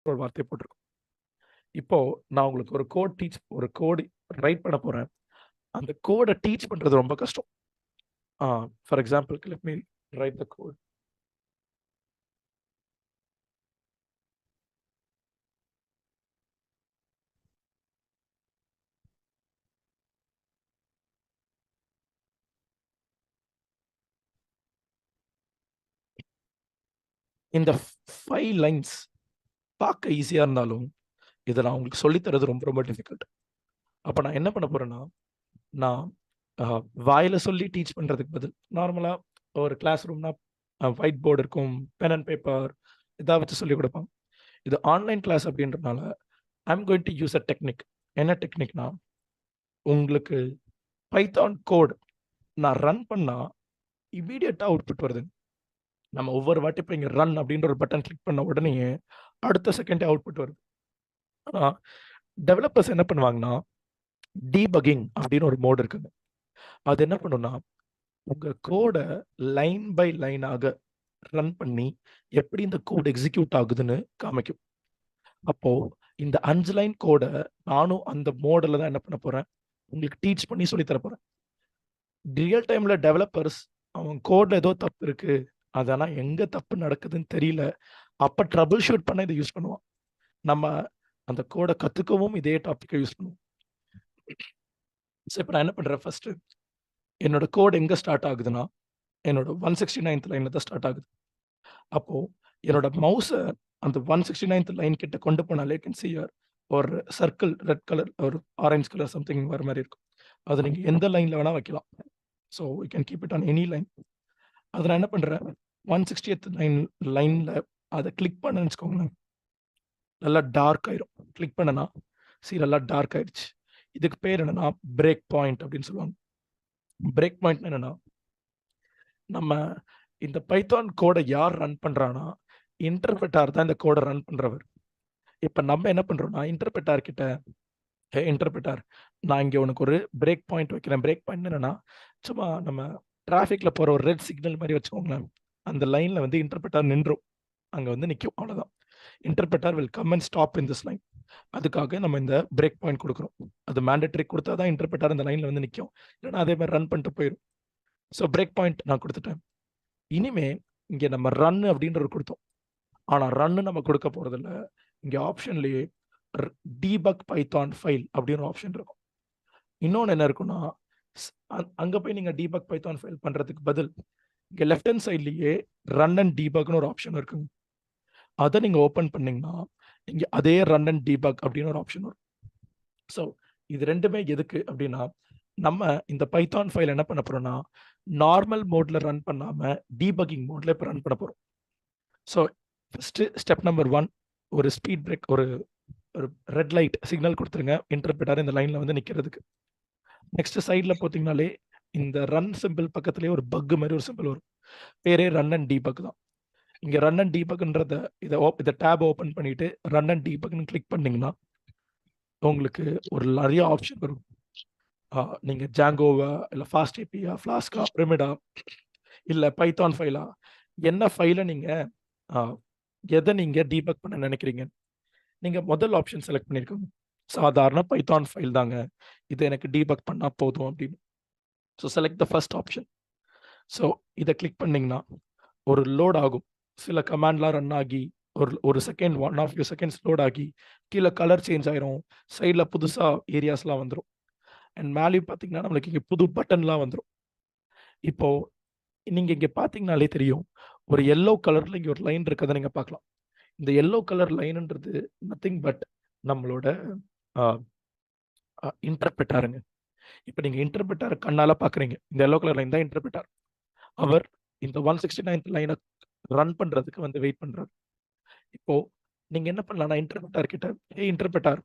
ஒரு வார்த்தை போட்டிருக்கும். இப்போ நான் உங்களுக்கு ஒரு கோட் ரைட் பண்ண போறேன். அந்த கோட டீச் பண்றது ரொம்ப கஷ்டம். For example let me write the code. இந்த 5 லைன்ஸ் பார்க்க ஈஸியா இருந்தாலும், இத நான் உங்களுக்கு சொல்லி தர்றது ரொம்ப ரொம்ப டிஃபிகல்ட். அப்ப நான் என்ன பண்ண போறேன்னா, நான் அ வாயில சொல்லி டீச் பண்றதுக்கு பதில், நார்மலா ஒரு கிளாஸ் ரூம்னா ஒயிட் போர்ட் இருக்கும், பென் அண்ட் பேப்பர் இத வச்சு சொல்லிக் குடுப்பாங்க. இது ஆன்லைன் கிளாஸ் அப்படின்றனால, I am going to use a technique. என்ன டெக்னிக்னா, உங்களுக்கு பைத்தான் கோட் நான் ரன் பண்ணா இம்மீடியட்டா அவுட்புட் வருது. நம்ம ஒவ்வொரு வாட்டி போய் இங்க ரன் அப்படின்ற ஒரு பட்டன் கிளிக் பண்ண உடனேயே அடுத்த செகண்டே அவுட்புட் வருது. ஆனா டெவலப்பர்ஸ் என்ன பண்ணுவாங்கன்னா, டீபக்கிங் அப்படின்னு ஒரு மோட் இருக்குங்க. அது என்ன பண்ணும்னா, உங்க கோட லைன் பை லைனாக ரன் பண்ணி எப்படி இந்த கோட் எக்ஸிக்யூட் ஆகுதுன்னு காமிக்கும். அப்போ இந்த 5 லைன் கோட நானும் அந்த மோடுல தான் என்ன பண்ண போறேன், உங்களுக்கு டீச் பண்ணி சொல்லி தர போறேன். ரியல் டைம்ல டெவலப்பர்ஸ் அவன் கோட்ல ஏதோ தப்பு இருக்கு. அது ஆனா எங்க தப்பு நடக்குதுன்னு தெரியல. அப்ப ட்ரபிள் ஷூட் பண்ண இத யூஸ் பண்ணுவான். நம்ம அந்த கோட கத்துக்கவும் இதே டாபிக்க யூஸ் பண்ணுவோம். இப்ப நான் என்ன பண்றேன் ஃபர்ஸ்ட் என்னோட கோட் எங்க ஸ்டார்ட் ஆகுதுன்னா, என்னோட 169த் லைன்ல தான் ஸ்டார்ட் ஆகுது. அப்போ என்னோட மவுஸ அந்த 169த் லைன் கிட்ட கொண்டு போனாலே கேன் சி ஒரு சர்க்கிள் ரெட் கலர் ஒரு ஆரஞ்ச் கலர் சம்திங் வர மாரி இருக்கும். அது நீங்க எந்த லைன்ல வேணா வைக்கலாம். So you can keep it on any line. அத நான் என்ன பண்றேன், 160த் லைன்ல அத கிளிக் பண்ணேன்னு வச்சுக்கோங்களேன், நல்லா டார்க் ஆயிரும். கிளிக் பண்ணேன்னா, நல்லா டார்க் ஆயிடுச்சு. இதுக்கு பேர் என்னன்னா, பிரேக் பாயிண்ட் அப்படின்னு சொல்லுவாங்க. பிரேக் பாயிண்ட் என்னன்னா, நம்ம இந்த பைத்தான் கோட யார் ரன் பண்றான்னா, இன்டர்பிரட்டர் தான் இந்த கோட ரன் பண்றவர். இப்ப நம்ம என்ன பண்றோம்னா, இன்டர்பிரட்டர் கிட்ட, "ஹே இன்டர்பிரட்டர், நான் இங்க உனக்கு ஒரு பிரேக் பாயிண்ட் வைக்கிறேன்." பிரேக் பாயிண்ட் என்னன்னா, சும்மா நம்ம டிராஃபிக்ல போற ஒரு ரெட் சிக்னல் மாரி வச்சுக்கோங்களேன். அந்த லைன்ல வந்து இன்டர்பிரட்டர் நின்றும். அங்க வந்து நிக்கும். அவ்வளோதான். Interpreter will come and stop in this line. அதுக்காக நம்ம இந்த பிரேக் பாயிண்ட் குடுக்குறோம். அது மேண்டேட்டரி குடுத்தா தான் இன்டர்பிரட்டர் அந்த லைன்ல வந்து நிக்கும். இல்லன்னா அதே மாரி ரன் பண்ணிட்டு போயிரும். ஸோ பிரேக் பாயிண்ட் நான் குடுத்துட்டேன். இனிமே இங்க நம்ம ரன் அப்படின்றது குடுத்தோம். ஆனா ரன் நம்ம குடுக்க போறதில்ல. இங்க ஆப்ஷன்லயே ர் டீபக் பைத்தான் ஃபைல் அப்படின்னு ஒரு ஆப்ஷன் இருக்கும். இன்னொன்னு என்ன இருக்குன்னா, ஸ் அங்க போய் நீங்க டீபக் பைத்தான் ஃபைல் பண்றதுக்கு பதில், இங்க லெஃப்ட் ஹேண்ட் சைட்லயே ரன் அண்ட் டீபக்ன்னு ஒரு ஆப்ஷன் இருக்குங்க. அத நீங்க ஓப்பன் பண்ணீங்கன்னா, இங்க அதே ரன் அண்ட் டீபக் அப்படின்னு ஒரு ஆப்ஷன் வரும். ஸோ இது 2மே எதுக்கு அப்படின்னா, நம்ம இந்த பைத்தான் ஃபைல் என்ன பண்ண போறோம்னா, நார்மல் மோட்ல ரன் பண்ணாம, டீபக்கிங் மோட்ல இப்ப ரன் பண்ண போறோம். ஸோ ஃபர்ஸ்ட் ஸ்டெப் நம்பர் 1 ஒரு ஸ்பீட் பிரேக் ஒரு ஒரு ரெட் லைட் சிக்னல் குடுத்துருங்க. இன்டர்பிரட்டர் இந்த லைன்ல வந்து நிக்கிறதுக்கு. நெக்ஸ்ட் சைட்ல பார்த்தீங்கனாலே, இந்த ரன் சிம்பல் பக்கத்திலேயே ஒரு பக் மாரி ஒரு சிம்பல் வரும். பேரே ரன் அண்ட் டீபக் தான். இங்க ரன் அண்ட் டீபக்ன்றத இத டேப் ஓப்பன் பண்ணிட்டு ரன் அண்ட் டீபக்ன்னு கிளிக் பண்ணீங்கன்னா, உங்களுக்கு ஒரு நெறைய ஆப்ஷன் வரும். நீங்க ஜாங்கோவா, இல்ல ஃபாஸ்ட் ஏபியா, ஃப்ளாஸ்கா, பிரமிடா, இல்ல பைத்தான் ஃபைலா, என்ன ஃபைல நீங்க அ எத நீங்க டீபக் பண்ண நெனைக்கிறீங்க? நீங்க முதல் ஆப்ஷன் செலக்ட் பண்ணியிருக்கோங்க. சாதாரண பைத்தான் ஃபைல் தாங்க. இது எனக்கு டீபக் பண்ணா போதும் அப்படின்னு. So select the first option. So இத கிளிக் பண்ணீங்கன்னா, ஒரு லோட் ஆகும். சில கமாண்ட்லாம் ரன் ஆகி, ஒரு ஒரு second 1 of few seconds load ஆகி, கீழ கலர் சேஞ்ச் ஆயிரும். சைட்ல புதுசா ஏரியாஸ்லாம் வந்துரும். அண்ட் மேலயும் பார்த்தீங்கன்னா, நம்மளுக்கு இங்க புது பட்டன்லாம் வந்துரும். இப்போ நீங்க இங்க பார்த்தீங்கனாலே தெரியும். ஒரு எல்லோ கலர்ல இங்க ஒரு லைன் இருக்கத நீங்க பார்க்கலாம். இந்த எல்லோ கலர் லைன்ன்றது நத்திங் பட் நம்மளோட அ இன்டர்பிரட்டருங்க. இப்ப நீங்க இன்டர்பிரட்டர் கண்ணால பார்க்குறீங்க. இந்த எல்லோ கலர் லைன் தான் இன்டர்பிரட்டர். அவர் இந்த 169த் லைன ரன் பண்றதுக்கு வந்து வெயிட் பண்றாரு. இப்போ நீங்க என்ன பண்ணலாம்னா, இன்டர்பிரட்டர் கிட்ட, "ஏய் இன்டர்பிரட்டர்,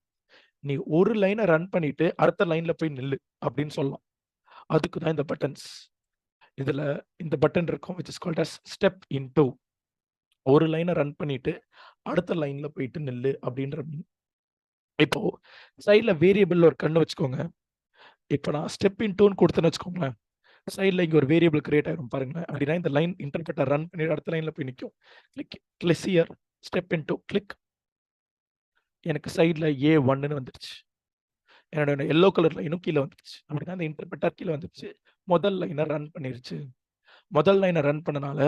நீ ஒரு லைன ரன் பண்ணிட்டு அடுத்த லைன்ல போய் நில்லு" அப்படின்னு சொல்லலாம். அதுக்கு தான் இந்த பட்டன்ஸ். இதுல இந்த பட்டன் இருக்கும் which is called as step into. ஒரு லைன ரன் பண்ணிட்டு அடுத்த லைன்ல போயிட்டு நில்லு அப்படின்ற மீனிங். இப்போ சைட்ல வேரியபிள்ல ஒரு கண்ணு வச்சுக்கோங்க. இப்ப நான் ஸ்டெப் இன்டூன்னு குடுத்தேன்னு வச்சுக்கோங்களேன். சைட்ல இங்க ஒரு வேரியபிள் கிரியேட் ஆயிரும் பாருங்களேன். அப்படின்னா இந்த லைன் இன்டர்பிரட்டர் ரன் பண்ணி அடுத்த லைன்ல போய் நிக்கும். Click click here step into click. எனக்கு சைடில் A1ன்னு வந்துடுச்சு. என்னோட எல்லோ கலர் லைனும் கீழே வந்துடுச்சு. அப்படின்னா அந்த இன்டர்பிரட்டர் கீழே வந்துடுச்சு. முதல் லைனை ரன் பண்ணிருச்சு. முதல் லைனை ரன் பண்ணனால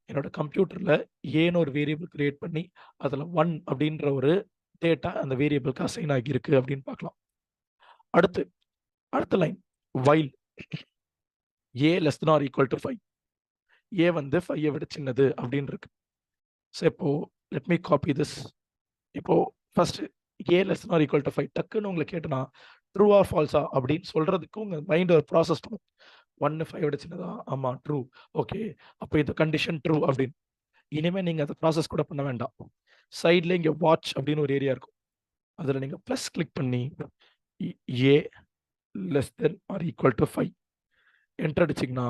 என்னோட கம்ப்யூட்டரில் ஏன்னு ஒரு வேரியபிள் கிரியேட் பண்ணி அதில் 1 அப்படின்ற ஒரு டேட்டா அந்த வேரியபிளுக்கு அசைன் ஆகியிருக்கு அப்படின்னு பார்க்கலாம். அடுத்த line while A less than or equal to 5. A வந்து 5 விட சின்னது அப்படின்னு இருக்கு. ஸோ இப்போ லெட் மீ காப்பி திஸ். இப்போ first A less than or equal to 5 டக்குன்னு உங்களை கேட்டனா ட்ரூ ஆர் ஃபால்ஸா அப்படின்னு சொல்றதுக்கு உங்க மைண்ட் ஒரு ப்ராசஸ் பண்ணும். 1 5 விட சின்னதா, ஆமா ட்ரூ, ஓகே அப்போ இந்த கண்டிஷன் ட்ரூ அப்படின்னு. இனிமே நீங்க அதை ப்ராசஸ் கூட பண்ண வேண்டாம். சைட்ல இங்க வாட்ச் அப்படின்னு ஒரு ஏரியா இருக்கும். அதுல நீங்க பிளஸ் கிளிக் பண்ணி A less than or equal to 5 enter அடிச்சிங்கன்னா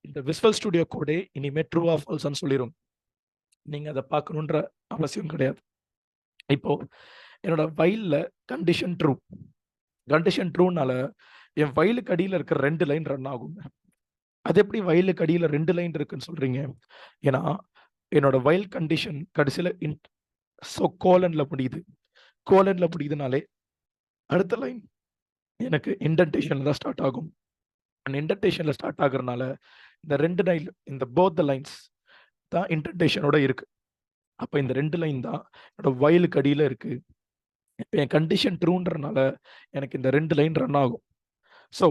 இந்த விசுவல் ஸ்டுடியோ கோடே இனிமே ட்ரூ ஆர் ஃபால்ஸ்னு சொல்லிடும். நீங்க அதை பார்க்கணுன்ற அவசியம் கிடையாது. இப்போ என்னோட வைல்ல கண்டிஷன் ட்ரூ. கண்டிஷன் ட்ரூனால என் வயலுக்கு அடியில் இருக்கிற 2 லைன் ரன் ஆகும். அது எப்படி வயலுக்கு அடியில் 2 லைன் இருக்குன்னு சொல்றீங்க? ஏன்னா என்னோட வயல் கண்டிஷன் கடைசியில் கோலன்ல முடியுது. கோலன்ல முடியுதுனாலே அடுத்த லைன் எனக்கு இண்டென்டேஷன்ல தான் ஸ்டார்ட் ஆகும். அந்த இண்டென்டேஷன்ல ஸ்டார்ட் ஆகுறதுனால இந்த 2 லைன், இந்த போத் த லைன்ஸ் தான் இண்டென்டேஷனோட இருக்கு. அப்போ இந்த 2 லைன் தான் என்னோட வயலுக்கு அடியில் இருக்கு. இப்போ என் கண்டிஷன் ட்ரூன்றனால எனக்கு இந்த 2 லைன் ரன் ஆகும். ஸோ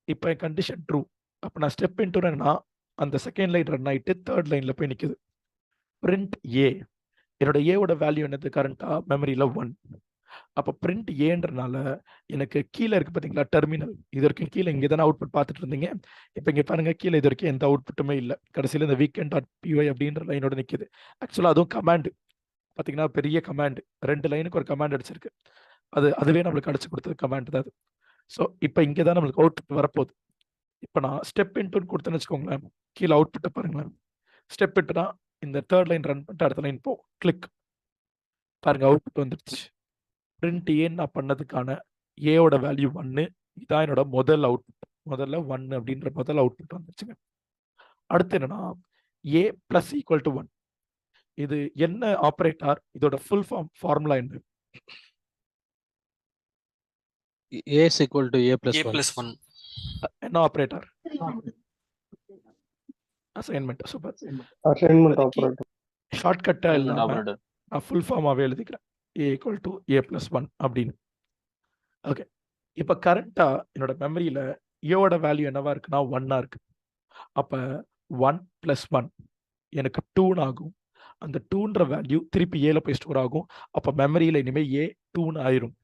இப்போ என் கண்டிஷன் ட்ரூ. அப்போ நான் ஸ்டெப் இன்ட்டுனா அந்த செகண்ட் லைன் ரன் ஆகிட்டு தேர்ட் லைனில் போய் நிற்குது. பிரிண்ட் ஏ. என்னோட ஏவோட வேல்யூ என்னது? கரண்ட்டாக மெமரியில் 1. அப்போ பிரிண்ட் ஏன்றனால எனக்கு கீழே இருக்குது பார்த்தீங்களா டெர்மினல். இது வரைக்கும் கீழே இங்கே தானே அவுட்புட் பார்த்துட்டு இருந்தீங்க. இப்போ இங்கே பாருங்கள், கீழே இது வரைக்கும் எந்த அவுட்புட்டுமே இல்லை. கடைசியில் இந்த weekend.py அப்படின்ற லைனோட நிற்குது. ஆக்சுவலாக அதுவும் கமாண்டு பார்த்தீங்கன்னா பெரிய கமாண்ட். 2 லைனுக்கு ஒரு கமாண்ட் அடிச்சிருக்கு. அதுவே நம்மளுக்கு அடிச்சு கொடுத்தது கமாண்ட் தான் அது. ஸோ இப்போ இங்கே தான் நம்மளுக்கு அவுட்புட் வரப்போகுது. இப்போ நான் ஸ்டெப் இன்ட்டுன்னு கொடுத்தேன்னு வச்சுக்கோங்களேன். கீழே அவுட்புட்டை பாருங்களேன். ஸ்டெப் இன்ட்டுனா இந்த தேர்ட் லைன் ரன் பண்ணிட்டு அடுத்த லைன் போ, கிளிக் பாருங்க, அவுட்புட் வந்துருச்சு. பிரிண்ட் ஏன்னு நான் பண்ணதுக்கான ஏவோட வேல்யூ 1. இதான் என்னோட முதல் அவுட்புட். முதல்ல 1 அப்படின்ற முதல் அவுட்புட் வந்துருச்சுங்க. அடுத்து என்னன்னா ஏ பிளஸ் ஈக்குவல் டு 1. இது என்ன ஆப்ரேட்டர்? இதோட ஃபுல் ஃபார்முலா என்ன? A is equal to A plus 1. என்ன operator? Assignment. Super. Assignment operator. ஷார்ட்கட்டா இல்லாம நான் ஃபுல் ஃபார்மாவே எழுதிக்கிறேன். A equal to A plus 1 அப்படின்னு. ஓகே, இப்போ கரண்டா என்னோட மெமரியில ஏவோட வேல்யூ என்னவா இருக்குன்னா 1 இருக்கு. அப்ப 1 plus 1 எனக்கு 2 ஆகும். அந்த 2ன்ற வேல்யூ திருப்பி ஏல போய் ஸ்டோர் ஆகும். அப்போ மெமரியில இனிமே A 2 ஆயிரும்.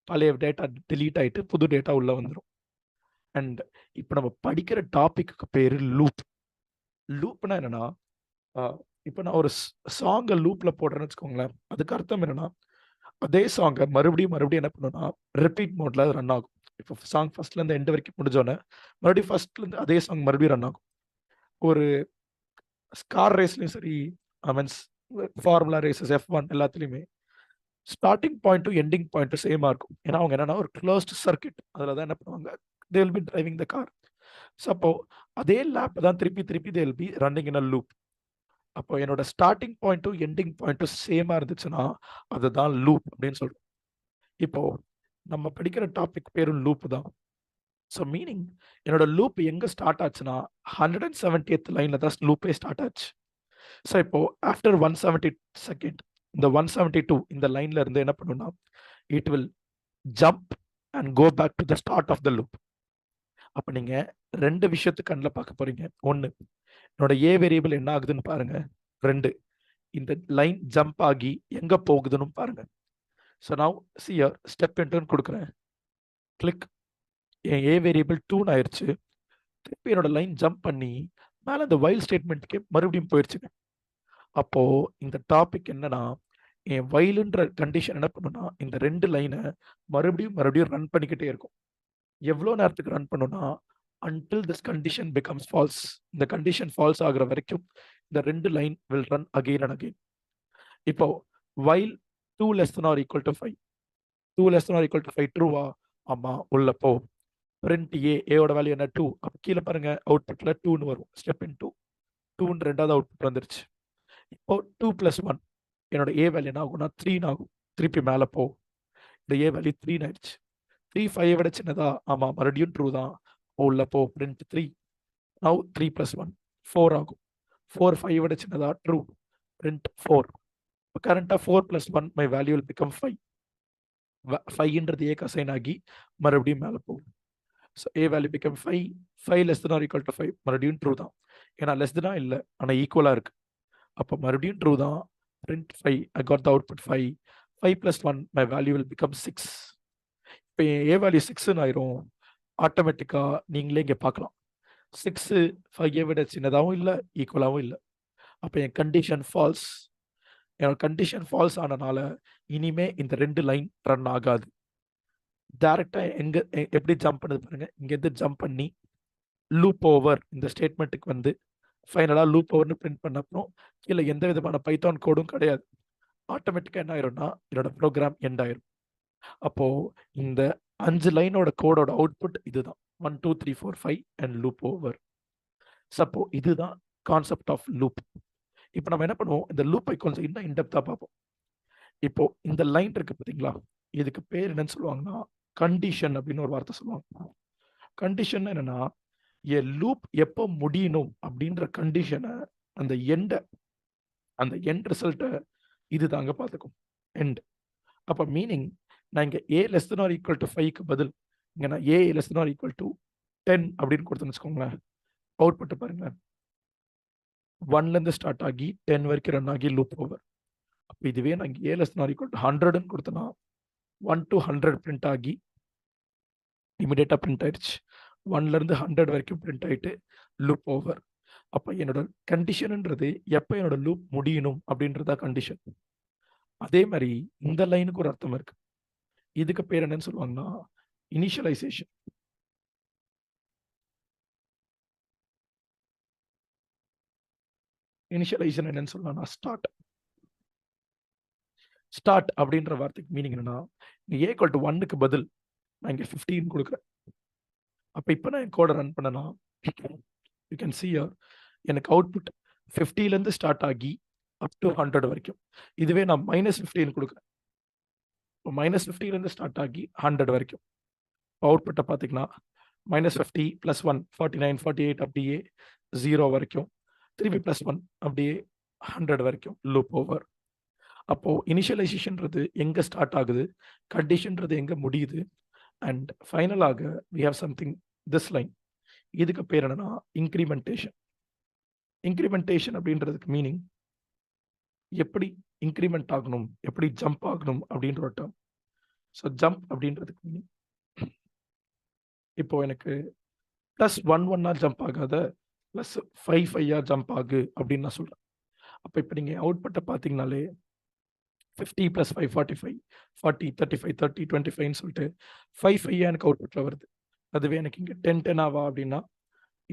பழைய டேட்டா delete ஆயிட்டு புது டேட்டா உள்ள வந்துடும். அண்ட் இப்போ நம்ம படிக்கிற டாபிக்கு பேரு லூப். லூப்னா என்னன்னா, இப்போ நான் ஒரு சாங்கை லூப்ல போடுறேன்னு வச்சுக்கோங்களேன். அதுக்கு அர்த்தம் என்னன்னா, அதே சாங்கை மறுபடியும் என்ன பண்ணுன்னா ரிப்பீட் மோட்ல ரன் ஆகும். இப்போ சாங் ஃபர்ஸ்ட்ல இருந்து எண்ட் வரைக்கும் முடிஞ்சோன்னே மறுபடியும் ஃபர்ஸ்ட்ல இருந்து அதே சாங் மறுபடியும் ரன் ஆகும். ஒரு கார் ரேஸ்லையும் சரி, மீன்ஸ் ஃபார்முலா ரேசஸ் F1 எல்லாத்துலேயுமே ஸ்டார்டிங் பாயிண்ட்டும் எண்டிங் பாயிண்ட்டும் சேமா இருக்கும். ஏன்னா அவங்க என்னன்னா ஒரு க்ளோஸ்ட் சர்க்கிட், அதில் தான் என்ன பண்ணுவாங்க, தே will B driving the car. So அப்போ அதே லேப் தான் திருப்பி தே will B running in a loop. அப்போ என்னோட ஸ்டார்டிங் பாயிண்ட்டும் எண்டிங் பாயிண்ட்டும் சேமா இருந்துச்சுன்னா அதுதான் லூப் அப்படின்னு சொல்றோம். இப்போ நம்ம படிக்கிற டாபிக் பேரும் லூப் தான். ஸோ மீனிங் என்னோட லூப் எங்க ஸ்டார்ட் ஆச்சுன்னா 170th லைன்ல தான் லூப்பே ஸ்டார்ட் ஆச்சு. ஸோ இப்போ ஆஃப்டர் 172 இந்த 172 இந்த லைன்ல இருந்து என்ன பண்ணுன்னா it will jump and go back to the start of the loop. அப்போ நீங்க 2 விஷயத்துக்கு கண்ணில் பார்க்க போறீங்க. 1, என்னோட ஏ வேரியபிள் என்ன ஆகுதுன்னு பாருங்க. 2, இந்த லைன் ஜம்ப் ஆகி எங்க போகுதுன்னு பாருங்க. ஸோ நான் சியர் ஸ்டெப் இன்ட்டுன்னு கொடுக்குறேன். கிளிக். என் ஏ வேரியபிள் 2 ஆயிடுச்சு. திருப்பி என்னோட லைன் ஜம்ப் பண்ணி மேலே இந்த வைல் ஸ்டேட்மெண்ட்டுக்கே மறுபடியும் போயிடுச்சுங்க. அப்போ இந்த டாபிக் என்னன்னா, என் வைலுன்ற கண்டிஷன் என்ன பண்ணுன்னா இந்த 2 லைனை மறுபடியும் ரன் பண்ணிக்கிட்டே இருக்கும். எவ்வளோ நேரத்துக்கு ரன் பண்ணுன்னா until this condition becomes false. இந்த கண்டிஷன் ஃபால்ஸ் ஆகுற வரைக்கும் இந்த 2 line will run again and again. இப்போ while 2 less than or equal to 5, 2 less than or equal to 5 ட்ரூவா? ஆமா, உள்ள போ. பிரிண்ட் ஏ, ஏவோட வேல்யூ என்ன? 2. அப்போ கீழே பாருங்க, அவுட்புட்ல 2ன்னு வரும். ஸ்டெப் இன் 2ன்னு ரெண்டாவது அவுட்புட் வந்துருச்சு. இப்போ 2 + 1 என்னோட ஏ வேல்யூ என்ன ஆகும்னா 3 ஆகும். திருப்பி மேலே போ. இந்த ஏ வேல்யூ 3 ஆயிடுச்சு. 3 5 விட சின்னதா? ஆமா, மறுபடியும் ட்ரூ தான். உள்ள போ, print 3. Now 3 plus 1 4 ஆகும். 4 5 விட சின்னதா? True. print 4. கரண்டா 4 plus 1 my value will become 5. 5ன்றது ஏக்கு அசைன் ஆகி மறுபடியும் மேலே போகும். So A value become 5. 5 less than or equal to 5 மறுபடியும் ட்ரூ தான். ஏன்னா லெஸ் தான் இல்லை, ஆனால் ஈக்குவலாக இருக்கு. அப்போ மறுபடியும் ட்ரூ தான். print 5. I got the output 5. 5 plus 1 my value will become 6. இப்போ ஏ வேல்யூ 6ன்னு ஆயிரும். ஆட்டோமேட்டிக்காக நீங்களே இங்கே பார்க்கலாம். 6 5 விட சின்னதாகவும் இல்லை, ஈக்குவலாகவும் இல்லை. அப்போ என் கண்டிஷன் ஃபால்ஸ். என்னோட கண்டிஷன் ஃபால்ஸ் ஆனனால இனிமே இந்த 2 லைன் ரன் ஆகாது. டைரக்டா எப்படி ஜம்ப் பண்ணுது பாருங்க. இங்கேருந்து ஜம்ப் பண்ணி லூப் ஓவர் இந்த ஸ்டேட்மெண்ட்டுக்கு வந்து ஃபைனலாக லூப் ஓவர்னு பிரிண்ட் பண்ண அப்புறம் கீழே எந்த விதமான பைத்தான் கோடும் கிடையாது. ஆட்டோமேட்டிக்காக என்ன ஆயிரும்னா என்னோட ப்ரோக்ராம் எண்ட் ஆயிரும். அப்போ இந்த 5 லைனோட கோடோட அவுட்புட் இதுதான். 1 2 3 4 5 அண்ட் லூப் ஓவர். சப்போ இதுதான் கான்செப்ட் ஆஃப் லூப். இப்போ நம்ம என்ன பண்ணுவோம், இந்த லூப்பை கொஞ்சம் இன்னும் இன்டெப்தா பார்ப்போம். இப்போ இந்த லைன் இருக்கு பார்த்தீங்களா, இதுக்கு பேர் என்னன்னு சொல்லுவாங்கன்னா கண்டிஷன் அப்படின்னு ஒரு வார்த்தை சொல்லுவாங்க. கண்டிஷன் என்னன்னா லூப் எப்போ முடியணும் அப்படின்ற கண்டிஷனை, அந்த எண்ட் ரிசல்ட்டை இது தாங்க பார்த்துக்கும் எண்ட். அப்போ மீனிங் நான் இங்கே A less than or equal to 5க்கு பதில் இங்கே நான் A less than or equal to 10 அப்படின்னு கொடுத்தேன்னு வச்சுக்கோங்களேன். அவுட்புட் பாருங்களேன், 1லேருந்து ஸ்டார்ட் ஆகி 10 வரைக்கும் ரன் ஆகி லூப் ஓவர். அப்போ இதுவே நான் இங்கே A less than or equal to 100ன்னு கொடுத்தேன்னா 1 to 100 பிரிண்ட் ஆகி இமிடியேட்டாக பிரிண்ட் ஆயிடுச்சு. 1லேருந்து 100 வரைக்கும் பிரிண்ட் ஆகிட்டு லூப் ஓவர். அப்போ என்னோட கண்டிஷன்ன்றது எப்போ என்னோட லூப் முடியணும் அப்படின்றதா கண்டிஷன். அதே மாதிரி இந்த லைனுக்கு ஒரு அர்த்தம் இருக்கு. இதுக்கு பேர் என்னன்னு சொல்லுவாங்கன்னா இனிஷியலைசேஷன். இனிஷியலைசேஷன் என்னன்னு சொல்லலாம்னா ஸ்டார்ட். ஸ்டார்ட் அப்படின்ற வார்த்தைக்கு மீனிங் என்னன்னா, ஏ ஈக்குவல் டு 1க்கு பதில் நான் இங்கே 15 கொடுக்குறேன். அப்போ இப்போ நான் என் கோடை ரன் பண்ணனா யூ கேன் see here எனக்கு அவுட்புட் 50லேருந்து ஸ்டார்ட் ஆகி அப் டு 100 வரைக்கும். இதுவே நான் -15 கொடுக்குறேன். இப்போ -50லேருந்து ஸ்டார்ட் ஆகி 100 வரைக்கும் அவுட்புட்டை பார்த்தீங்கன்னா -50 + 1 49 48 அப்படியே 0 வரைக்கும், திருப்பி +1 அப்படியே 100 வரைக்கும் லூப் ஓவர். அப்போ இனிஷியலைசேஷன்றது எங்க ஸ்டார்ட் ஆகுது, கண்டிஷன்றது எங்க முடியுது, அண்ட் ஃபைனலாக we have something this line. இதுக்கு பேர் என்னன்னா இன்க்ரிமெண்டேஷன். இன்க்ரிமெண்டேஷன் அப்படின்றதுக்கு மீனிங் எப்படி இன்க்ரிமெண்ட் ஆகணும், எப்படி ஜம்ப் ஆகணும் அப்படின்ற ஒரு டேர்ம். ஸோ ஜம்ப் அப்படின்றதுக்கு மீனிங் இப்போ எனக்கு +1 1 ஜம்ப் ஆகாத +5 5 ஜம்ப் ஆகு அப்படின்னு நான் சொல்றேன். அப்போ இப்போ நீங்க அவுட்புட்டை பார்த்தீங்கனாலே 50 + 5 45 40 35 30 25ன்னு சொல்லிட்டு 5 5 எனக்கு அவுட்புட்டில் வருது. அதுவே எனக்கு இங்கே 10 10 ஆவா அப்படின்னா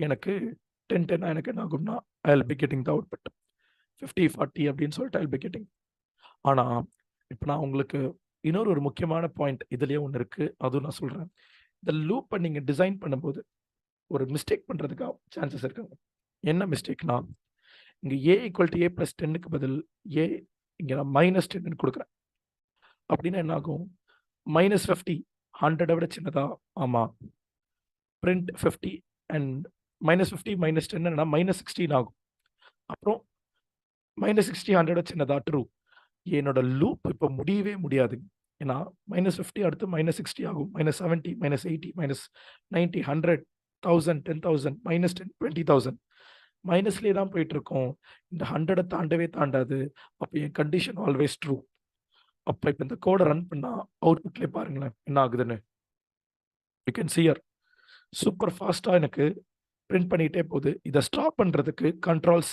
எனக்கு 10 10 எனக்கு என்ன ஆகும்னா I will be getting the output 50 40 அப்படின்னு சொல்லிட்டு ஐ வில் பி கெட்டிங். ஆனால் இப்போ நான் உங்களுக்கு இன்னொரு முக்கியமான பாயிண்ட் இதுலேயே ஒன்று இருக்கு, அதுவும் நான் சொல்கிறேன். இந்த லூப்பை நீங்கள் டிசைன் பண்ணும்போது ஒரு மிஸ்டேக் பண்ணுறதுக்கு சான்சஸ் இருக்குங்க. என்ன மிஸ்டேக்னா, இங்கே ஏ ஈக்குவல் டு ஏ + 10க்கு பதில் ஏ இங்கே நான் -10 கொடுக்குறேன். அப்படின்னா என்ன ஆகும், -50 100 விட சின்னதா? ஆமாம். print 50 அண்ட் -50 -10 என்னன்னா -16 ஆகும். அப்புறம் -60 100 சின்னதா? ட்ரூ. என்னோட லூப் இப்போ முடியவே முடியாது. ஏன்னா -50 அடுத்து -60 ஆகும், -70 -80 -90 100 1000 10,000 -10 20,000 மைனஸ்லேயே தான் போயிட்டு இருக்கோம். இந்த 100 தாண்டவே தாண்டாது. அப்போ என் கண்டிஷன் ஆல்வேஸ் ட்ரூ. அப்போ இப்போ இந்த கோடை ரன் பண்ணா அவுட்புட்லேயே பாருங்களேன் என்ன ஆகுதுன்னு. You can see here super ஃபாஸ்ட்டாக எனக்கு பிரிண்ட் பண்ணிகிட்டே போகுது. இதை ஸ்டாப் பண்ணுறதுக்கு Ctrl+C.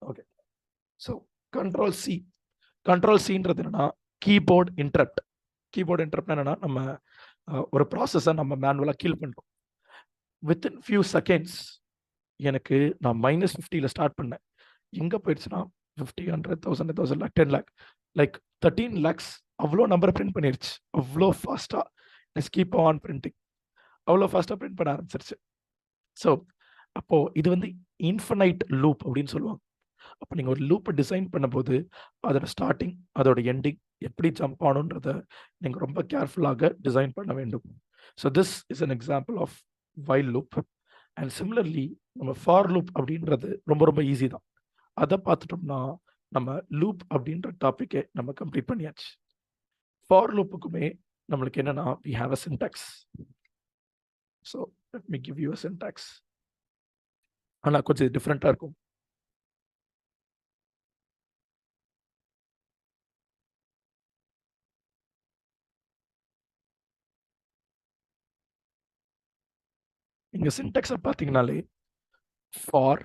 ஓகே, ஸோ Ctrl+Cன்றது என்னன்னா கீபோர்ட் இன்டரப்ட். கீபோர்ட் இன்டரப்ட் என்னன்னா நம்ம ஒரு ப்ராசஸை நம்ம மேனுவலாக கீல் பண்ணுறோம். வித்தின் ஃபியூ செகண்ட்ஸ் எனக்கு நான் -50ல் ஸ்டார்ட் பண்ணேன். எங்கே போயிடுச்சுன்னா 50 100 1000 1000 lakh 10 lakh லைக் 13 lakhs அவ்வளோ நம்பரை பிரிண்ட் பண்ணிருச்சு. அவ்வளோ ஃபாஸ்ட்டாக லெட்ஸ் கீப் ஆன் பிரிண்டிங், அவ்வளோ ஃபாஸ்ட்டாக பிரிண்ட் பண்ண ஆரம்பிச்சிருச்சு. ஸோ அப்போது இது வந்து இன்ஃபினைட் லூப் அப்படின்னு சொல்லுவாங்க. அப்போ நீங்கள் ஒரு லூப்பை டிசைன் பண்ணும்போது அதோட ஸ்டார்டிங் அதோட எண்டிங் எப்படி ஜம்ப் ஆகணுன்றத நீங்கள் ரொம்ப கேர்ஃபுல்லாக டிசைன் பண்ண வேண்டும். So this is an example of while loop. And similarly நம்ம ஃபார் லூப் அப்படின்றது ரொம்ப ரொம்ப ஈஸி தான். அதை பார்த்துட்டோம்னா நம்ம லூப் அப்படின்ற டாப்பிக்கை நம்ம கம்ப்ளீட் பண்ணியாச்சு. ஃபார் லூப்புக்குமே நம்மளுக்கு என்னன்னா we have a syntax. So let me give you a syntax. ஆனால் கொஞ்சம் டிஃப்ரெண்ட்டாக இருக்கும். இங்க சின்டாக்ஸை பார்த்தீங்கனாலே ஃபார்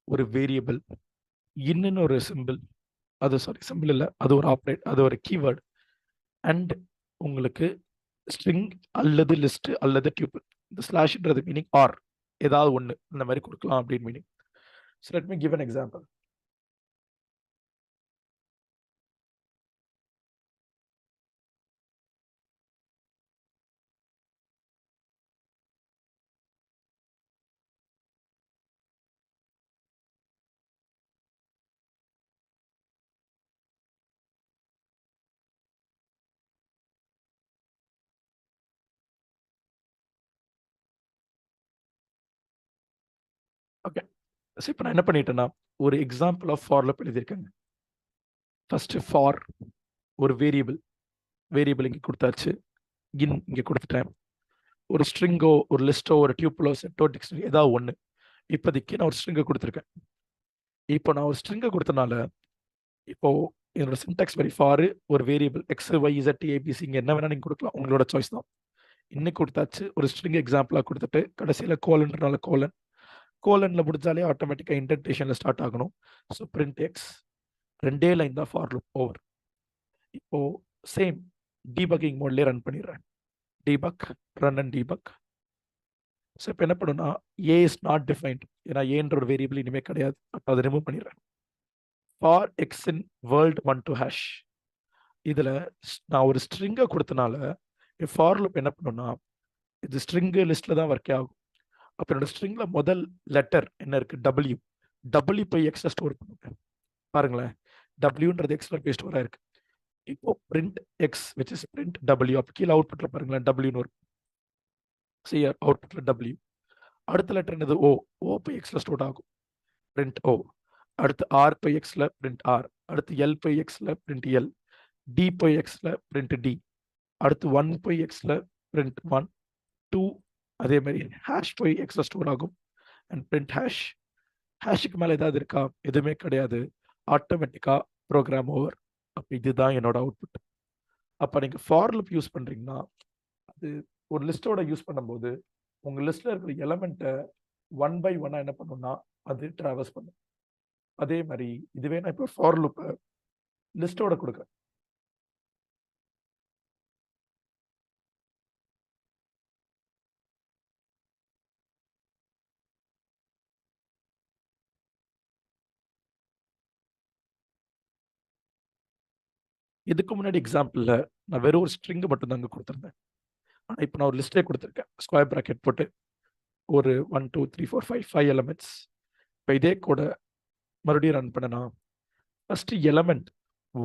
ஒரு வேரியபிள், இன்னுன்னு ஒரு சிம்பிள், அது சிம்பிள் இல்லை, அது ஒரு ஆப்ரேட், அது ஒரு கீவேர்டு, அண்ட் உங்களுக்கு ஸ்ட்ரிங் அல்லது லிஸ்ட் அல்லது டியூபிள். இந்த ஸ்லாஷ்ன்றது மீனிங் ஆர் ஏதாவது ஒன்று இந்த மாதிரி கொடுக்கலாம் அப்படின்னு meaning. So let me give an example. Okay, so இப்போ நான் என்ன பண்ணிட்டேன்னா ஒரு எக்ஸாம்பிள் ஆஃப் ஃபார் லூப் எழுதியிருக்கேங்க. ஃபர்ஸ்ட் ஃபார் ஒரு வேரியபிள் இங்கே கொடுத்தாச்சு, இங்கே கொடுத்துட்டேன். ஒரு ஸ்ட்ரிங்கோ ஒரு லிஸ்ட்டோ ஒரு டியூப்பிளோ செட்டோ டிக்ஷனரி ஏதாவது ஒன்று. இப்போதைக்கு நான் ஒரு ஸ்ட்ரிங்கை கொடுத்துருக்கேன். இப்போ நான் ஒரு ஸ்ட்ரிங்கை கொடுத்தனால இப்போ என்னோட சின்டாக்ஸ் வரி ஃபார் ஒரு variable x y z ABC இங்கே என்ன வேணா நீங்கள் கொடுக்கலாம், உங்களோட சாய்ஸ் தான். இன்னைக்கு கொடுத்தாச்சு, ஒரு ஸ்ட்ரிங் எக்ஸாம்பிளாக கொடுத்துட்டு கடைசியில் கோலன்றனால கோலனில் முடிஞ்சாலே ஆட்டோமேட்டிக்காக இன்டென்டேஷனில் ஸ்டார்ட் ஆகணும். ஸோ பிரிண்ட் எக்ஸ், 2 லைன் தான் ஃபார் லூப் ஓவர். இப்போ சேம் டீபக்கிங் மோட்லேயே ரன் பண்ணிடுறேன். Debug run and debug. So இப்போ என்ன பண்ணுன்னா ஏ இஸ் நாட் டிஃபைன்ட், ஏன்னா ஏன்ற ஒரு வேரியபிள் இனிமேல் கிடையாது, அப்போ அதை ரிமூவ் பண்ணிடுறேன். For X in world 1 to hash. இதில் நான் ஒரு ஸ்ட்ரிங்கை கொடுத்தனால ஃபார் லூப் என்ன பண்ணுன்னா இது ஸ்ட்ரிங்கு லிஸ்ட்டில் தான் ஒர்க் ஆகும். அப்போ என்னோட ஸ்ட்ரிங்கில் முதல் லெட்டர் என்ன இருக்குது, டபிள்யூ போய் எக்ஸ்ட்ரா ஸ்டோர் பண்ணுங்க. பாருங்களேன், டபிள்யூன்றது எக்ஸ்ட்ரா போய் ஸ்டோராக இருக்கு. இப்போ print X which is print W, அப்போ கீழே அவுட்புட்டில் பாருங்களேன் டபிள்யூன்னு வரும். சிஆர் அவுட்புட்டில் டபிள்யூ. அடுத்த லெட்டர் என்னது ஓ போய் எக்ஸில் ஸ்டோர் ஆகும், பிரிண்ட் ஓ. அடுத்து ஆர் போய் எக்ஸில் பிரிண்ட் ஆர். அடுத்து எல் போய் எக்ஸில் பிரிண்ட் எல். டி போய் எக்ஸில் பிரிண்ட் டி. அடுத்து 1 போய் எக்ஸில் பிரிண்ட் 1 2. அதே மாதிரி ஹேஷ் போய் எக்ஸில் ஸ்டோர் ஆகும் அண்ட் பிரிண்ட் ஹேஷ். ஹேஷுக்கு மேலே ஏதாவது இருக்கா, எதுவுமே கிடையாது, ஆட்டோமேட்டிக்காக ப்ரோக்ராம் ஓவர். அப்போ இதுதான் என்னோட அவுட்புட். அப்போ நீங்கள் ஃபார் லூப் யூஸ் பண்ணுறீங்கன்னா அது ஒரு லிஸ்ட்டோட யூஸ் பண்ணும்போது உங்கள் லிஸ்ட்டில் இருக்கிற எலமெண்ட்டை 1 by 1 என்ன பண்ணுன்னா அது ட்ராவல்ஸ் பண்ணும். அதே மாதிரி இதுவே நான் இப்போ ஃபார் லூப்பை லிஸ்ட்டோட கொடுக்குறேன். இதுக்கு முன்னாடி எக்ஸாம்பிளில் நான் வெறும் ஒரு ஸ்ட்ரிங்கு மட்டும் தாங்க கொடுத்துருந்தேன். ஆனால் இப்போ நான் ஒரு லிஸ்ட்டே கொடுத்துருக்கேன், ஸ்கொயர் ப்ராக்கெட் போட்டு ஒரு 1 2 3 4 5 எலமெண்ட்ஸ். இப்போ இதே கூட மறுபடியும் ரன் பண்ணனா first element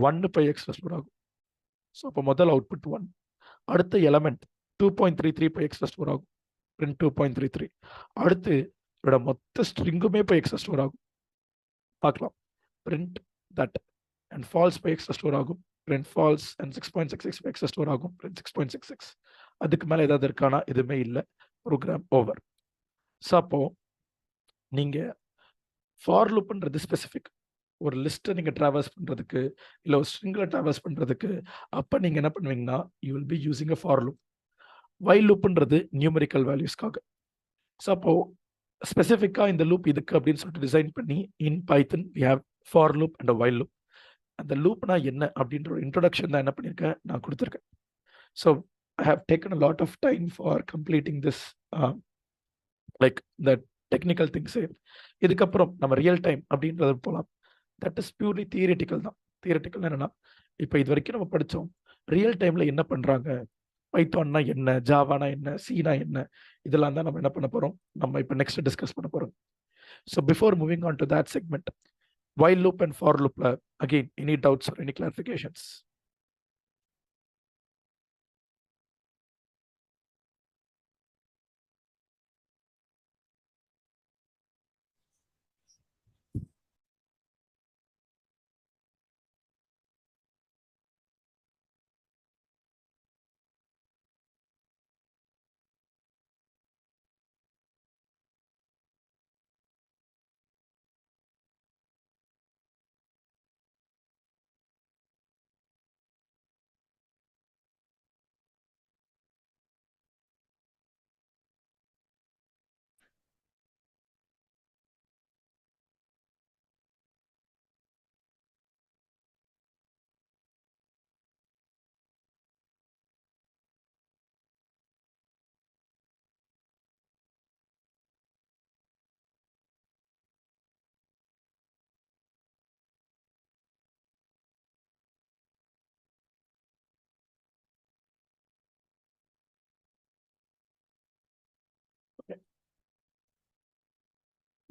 1 by X store ஆகும். ஸோ அப்போ முதல் அவுட்புட் 1. அடுத்த எலமெண்ட் 2.33 பை எக்ஸ் ஸ்டோர் ஆகும், பிரிண்ட் 2.33. அடுத்து இதோட மொத்த ஸ்ட்ரிங்குமே பை எக்ஸ் ஸ்டோர் ஆகும், பார்க்கலாம், print that. And false by X store ஆகும், print false. And 6.66 by X store ஆகும், பிரிண்ட் 6.66. அதுக்கு மேலே ஏதாவது இருக்கானா, எதுவுமே இல்லை, ப்ரோக்ராம் ஓவர். ஸோ அப்போ நீங்கள் ஃபார் லூப்ன்றது ஸ்பெசிஃபிக். ஒரு லிஸ்ட்டை நீங்கள் ட்ராவல்ஸ் பண்ணுறதுக்கு இல்லை ஒரு ஸ்ட்ரிங்கில் ட்ராவல்ஸ் பண்ணுறதுக்கு அப்போ நீங்கள் என்ன பண்ணுவீங்கன்னா you will be using a for loop. While லூப்ன்றது நியூமரிக்கல் வேல்யூஸ்க்காக. ஸோ அப்போது ஸ்பெசிஃபிக்காக இந்த லூப் இதுக்கு அப்படின்னு சொல்லிட்டு டிசைன் பண்ணி in Python we have for loop and while loop. அந்த லூப்னா என்ன அப்படின்ற ஒரு இன்ட்ரொடக்ஷன் தான் என்ன பண்ணியிருக்கேன் நான் கொடுத்துருக்கேன். So I have taken a lot of time for completing this like the technical things. இதுக்கப்புறம் நம்ம ரியல் டைம் அப்படின்றது போகலாம். தட் இஸ் பியூர்லி தியரிட்டிக்கல் தான். தியரிட்டிக்கல் என்னன்னா இப்போ இது வரைக்கும் நம்ம படித்தோம் ரியல் டைமில் என்ன பண்ணுறாங்க, பைத்தான்னா என்ன, ஜாவானா என்ன, சீனா என்ன, இதெல்லாம் தான் நம்ம என்ன பண்ண போகிறோம், நம்ம இப்போ நெக்ஸ்ட் டிஸ்கஸ் பண்ண போகிறோம். So before moving on to that segment while loop and for loop, again, any doubts or any clarifications?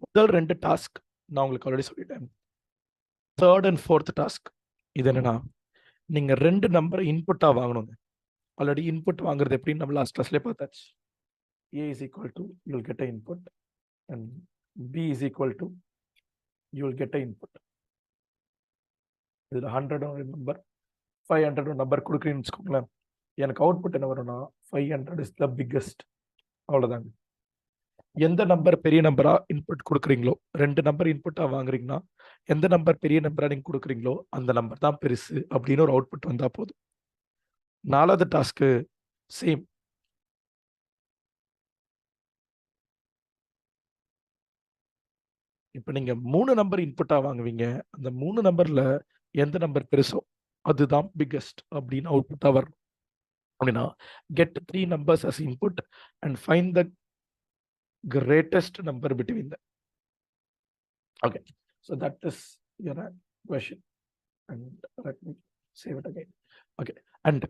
முதல் 2 டாஸ்க் நான் உங்களுக்கு ஆல்ரெடி சொல்லிட்டேன். தேர்ட் அண்ட் ஃபோர்த் டாஸ்க் இது என்னன்னா, நீங்க 2 நம்பரை இன்புட்டா வாங்கணுங்க. ஆல்ரெடி இன்புட் வாங்குறது எப்படின்னு நம்ம லாஸ்ட் கிளாஸ்லேயே பார்த்தாச்சு. A is equal to you will get a input and B is equal to you will get a input. இதில் 100 ஒரு நம்பர் 500 ஒரு நம்பர் கொடுக்குறீங்கன்னு வச்சுக்கோங்களேன். எனக்கு அவுட்புட் என்ன வரும்னா 500 இஸ் த பிக்கஸ்ட். அவ்வளோதாங்க. எந்த நம்பர் பெரிய நம்பரா இன்புட் கொடுக்குறீங்களோ, 2 நம்பர் இன்புட்டா வாங்குறீங்கன்னா எந்த நம்பர் பெரிய நம்பரா நீங்க கொடுக்குறீங்களோ அந்த நம்பர் தான் பெருசு அப்படின்னு ஒரு அவுட்புட் வந்தா போதும். 4வது டாஸ்க்கு சேம். இப்போ நீங்க 3 நம்பர் இன்புட்டா வாங்குவீங்க. அந்த 3 நம்பர்ல எந்த நம்பர் பெருசோ அதுதான் பிக்கஸ்ட் அப்படின்னு அவுட்புட்டா வரும். அப்படின்னா get 3 numbers as input and find the greatest number between them. Okay, so that is your question, and let me save it again. Okay, and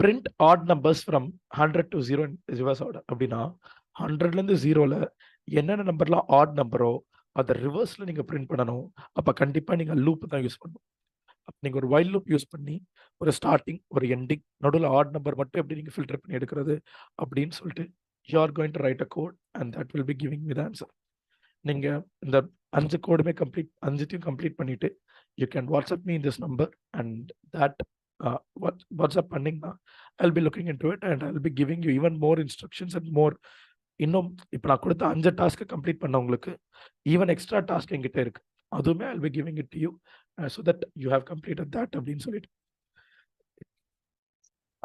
print odd numbers from 100 to 0 in reverse order. அப்படின்னா 100ல இருந்து 0ல என்னென்ன நம்பர்லாம் add நம்பரோ அதை ரிவர்ஸ்ல நீங்க print பண்ணணும். அப்ப கண்டிப்பா நீங்க லூப் தான் யூஸ் பண்ணணும். நீங்க ஒரு வைல் லூப் யூஸ் பண்ணி ஒரு ஸ்டார்டிங் ஒரு எண்டிங் நடுவில் ஆட் நம்பர் மட்டும் எப்படி நீங்க ஃபில்டர் பண்ணி எடுக்கிறது அப்படின்னு சொல்லிட்டு you are going to write a code and that will be giving me the answer. நீங்க இந்த 5 கோடுமே அஞ்சுத்தையும் கம்ப்ளீட் பண்ணிட்டு you can WhatsApp me in this number and that WhatsApp பண்ணீங்கன்னா I'll be looking into it and I'll be giving you even more instructions and more. இன்னும் இப்போ நான் கொடுத்த 5 task complete பண்ணவங்களுக்கு even extra task என்கிட்ட இருக்கு. அதுவுமே I'll be giving it to you so that you have completed that அப்படின்னு சொல்லிட்டு.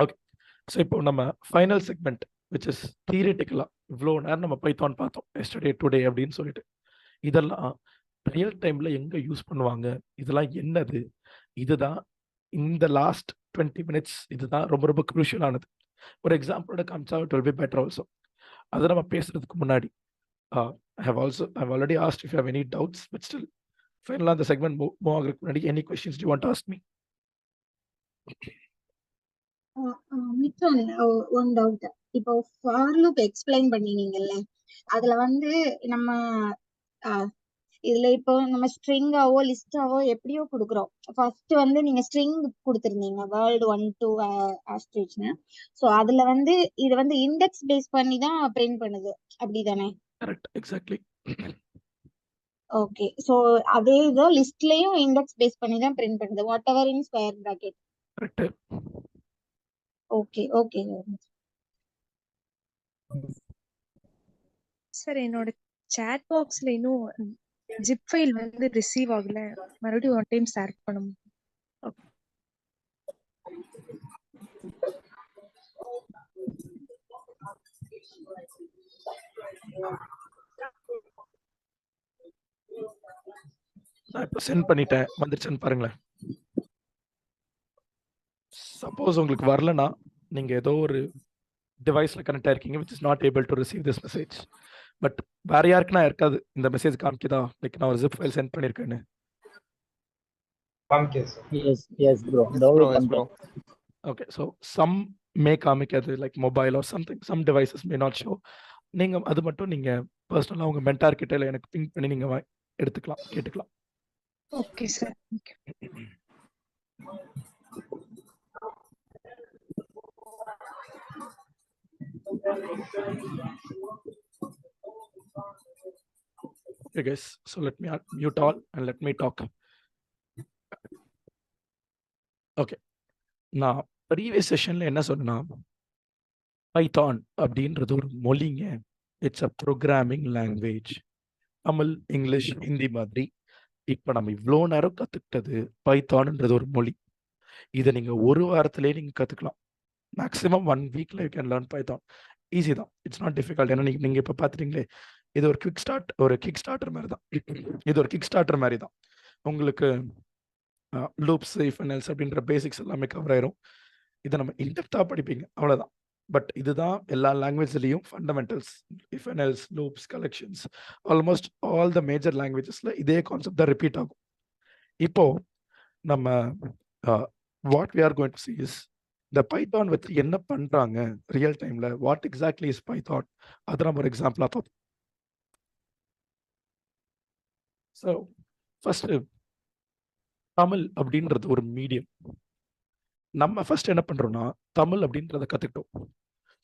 ஓகே, ஸோ இப்போ நம்ம ஃபைனல் செக்மெண்ட் விச் இஸ் தியரிட்டிக்கலாக இவ்வளோ நேரம் நம்ம பைத்தான் பார்த்தோம் எஸ்டர்டே டுடே அப்படின்னு சொல்லிட்டு. இதெல்லாம் ரியல் டைமில் எங்கே யூஸ் பண்ணுவாங்க, இதெல்லாம் என்னது, இதுதான் இந்த லாஸ்ட் 20 மினிட்ஸ் இதுதான் ரொம்ப ரொம்ப க்ரூஷியலானது. ஒரு எக்ஸாம்பிளோட காமிச்சா it will be better also. அதை நம்ம பேசுறதுக்கு முன்னாடி I've already asked if you have any doubts, but still ஃபைனலாக அந்த செக்மெண்ட் மூவ் ஆகிறதுக்கு முன்னாடி any questions to want to ask me? Mithran, one doubt. இப்போ ஃபார் லூப் எக்ஸ்பிளைன் பண்ணினீங்கல்ல, அதுல வந்து நம்ம இதுல இப்போ நம்ம ஸ்ட்ரிங்காவோ லிஸ்டாவோ எப்படியோ கொடுக்குறோம். ஃபர்ஸ்ட் வந்து நீங்க ஸ்ட்ரிங் கொடுத்துருந்தீங்க வேர்ல்டு 1 to ஆஸ்ட்ரிச்னு. ஸோ அதுல வந்து இது வந்து இண்டெக்ஸ் பேஸ் பண்ணி தான் பிரிண்ட் பண்ணுது, அப்படிதானே? Correct, exactly. ஓகே, ஸோ அதே இதோ லிஸ்ட்லயும் இண்டெக்ஸ் பேஸ் பண்ணி தான் பிரிண்ட் பண்ணுது, what ever in square bracket. Correct. Okay okay sir, என்னோட சாட் பாக்ஸ்ல இன்னும் ஜிப் ஃபைல் வந்து ரிசீவ் ஆகல, மறுபடியும் ஒன் டைம் ஷேர் பண்ணணும். நான் இப்போ சென்ட் பண்ணிட்டேன், வந்துருச்சுன்னு பாருங்களேன். சப்போஸ் உங்களுக்கு வரலன்னா நீங்க ஏதோ ஒரு டிவைஸ்ல கனெக்ட் ஆயிருக்கீங்க which is not able to receive this message. But வேற யாருக்குன்னா இருக்காது இந்த மெசேஜ் காமிக்குதா, லைக் நான் ஒரு zip ஃபைல் சென்ட் பண்ணிருக்கேன்னு. Yes bro. Okay, so some may காமிக்காது like mobile or something, some devices may not show. நீங்க அது மட்டும் நீங்க பர்சனலா உங்க மென்டார் கிட்ட எனக்கு பிங் பண்ணி நீங்க எடுத்துக்கலாம், கேட்டுக்கலாம். Okay sir. Okay, guys. So let me mute all and let me talk. Okay. நான் ப்ரீவியஸ் செஷன்ல என்ன சொன்னா, பைத்தான் அப்படின்றது ஒரு மொழிங்க. It's a programming language. Tamil, English, Hindi மாதிரி இப்போ நம்ம இவ்வளோ நேரம் கற்றுக்கிட்டது பைத்தான்ன்றது ஒரு மொழி. இதை நீங்கள் ஒரு வாரத்திலேயே நீங்கள் கற்றுக்கலாம். மேக்ஸிமம் 1 வீக்ல you can learn Python. Easy தான், இட்ஸ் நாட் டிஃபிகல்ட். ஏன்னா நீங்கள் இப்போ பார்த்துட்டீங்களே, இது ஒரு கிக் ஸ்டார்டர் மாதிரி தான். இது ஒரு கிக் ஸ்டார்டர் மாதிரி தான். உங்களுக்கு லூப்ஸ், இஃப் அண்ட் எல்ஸ் அப்படின்ற பேசிக்ஸ் எல்லாமே கவர் ஆயிரும். இதை நம்ம இன்டெப்த்தாக படிப்பீங்க, அவ்வளோதான். பட் இதுதான் எல்லா லாங்குவேஜ்லேயும் fundamentals. If and else, loops, collections, almost all the major லாங்குவேஜஸில் இதே கான்செப்ட் தான் ரிப்பீட் ஆகும். இப்போ நம்ம what we are going to see is இந்த பைத்தான் வச்சு என்ன பண்ணுறாங்க ரியல் டைமில், வாட் எக்ஸாக்ட்லி இஸ் பைத்தான், அதை நம்ம ஒரு எக்ஸாம்பிளாக பார்ப்போம். ஸோ ஃபஸ்ட்டு தமிழ் அப்படின்றது ஒரு மீடியம். நம்ம ஃபர்ஸ்ட் என்ன பண்ணுறோம்னா, தமிழ் அப்படின்றத கற்றுக்கிட்டோம்.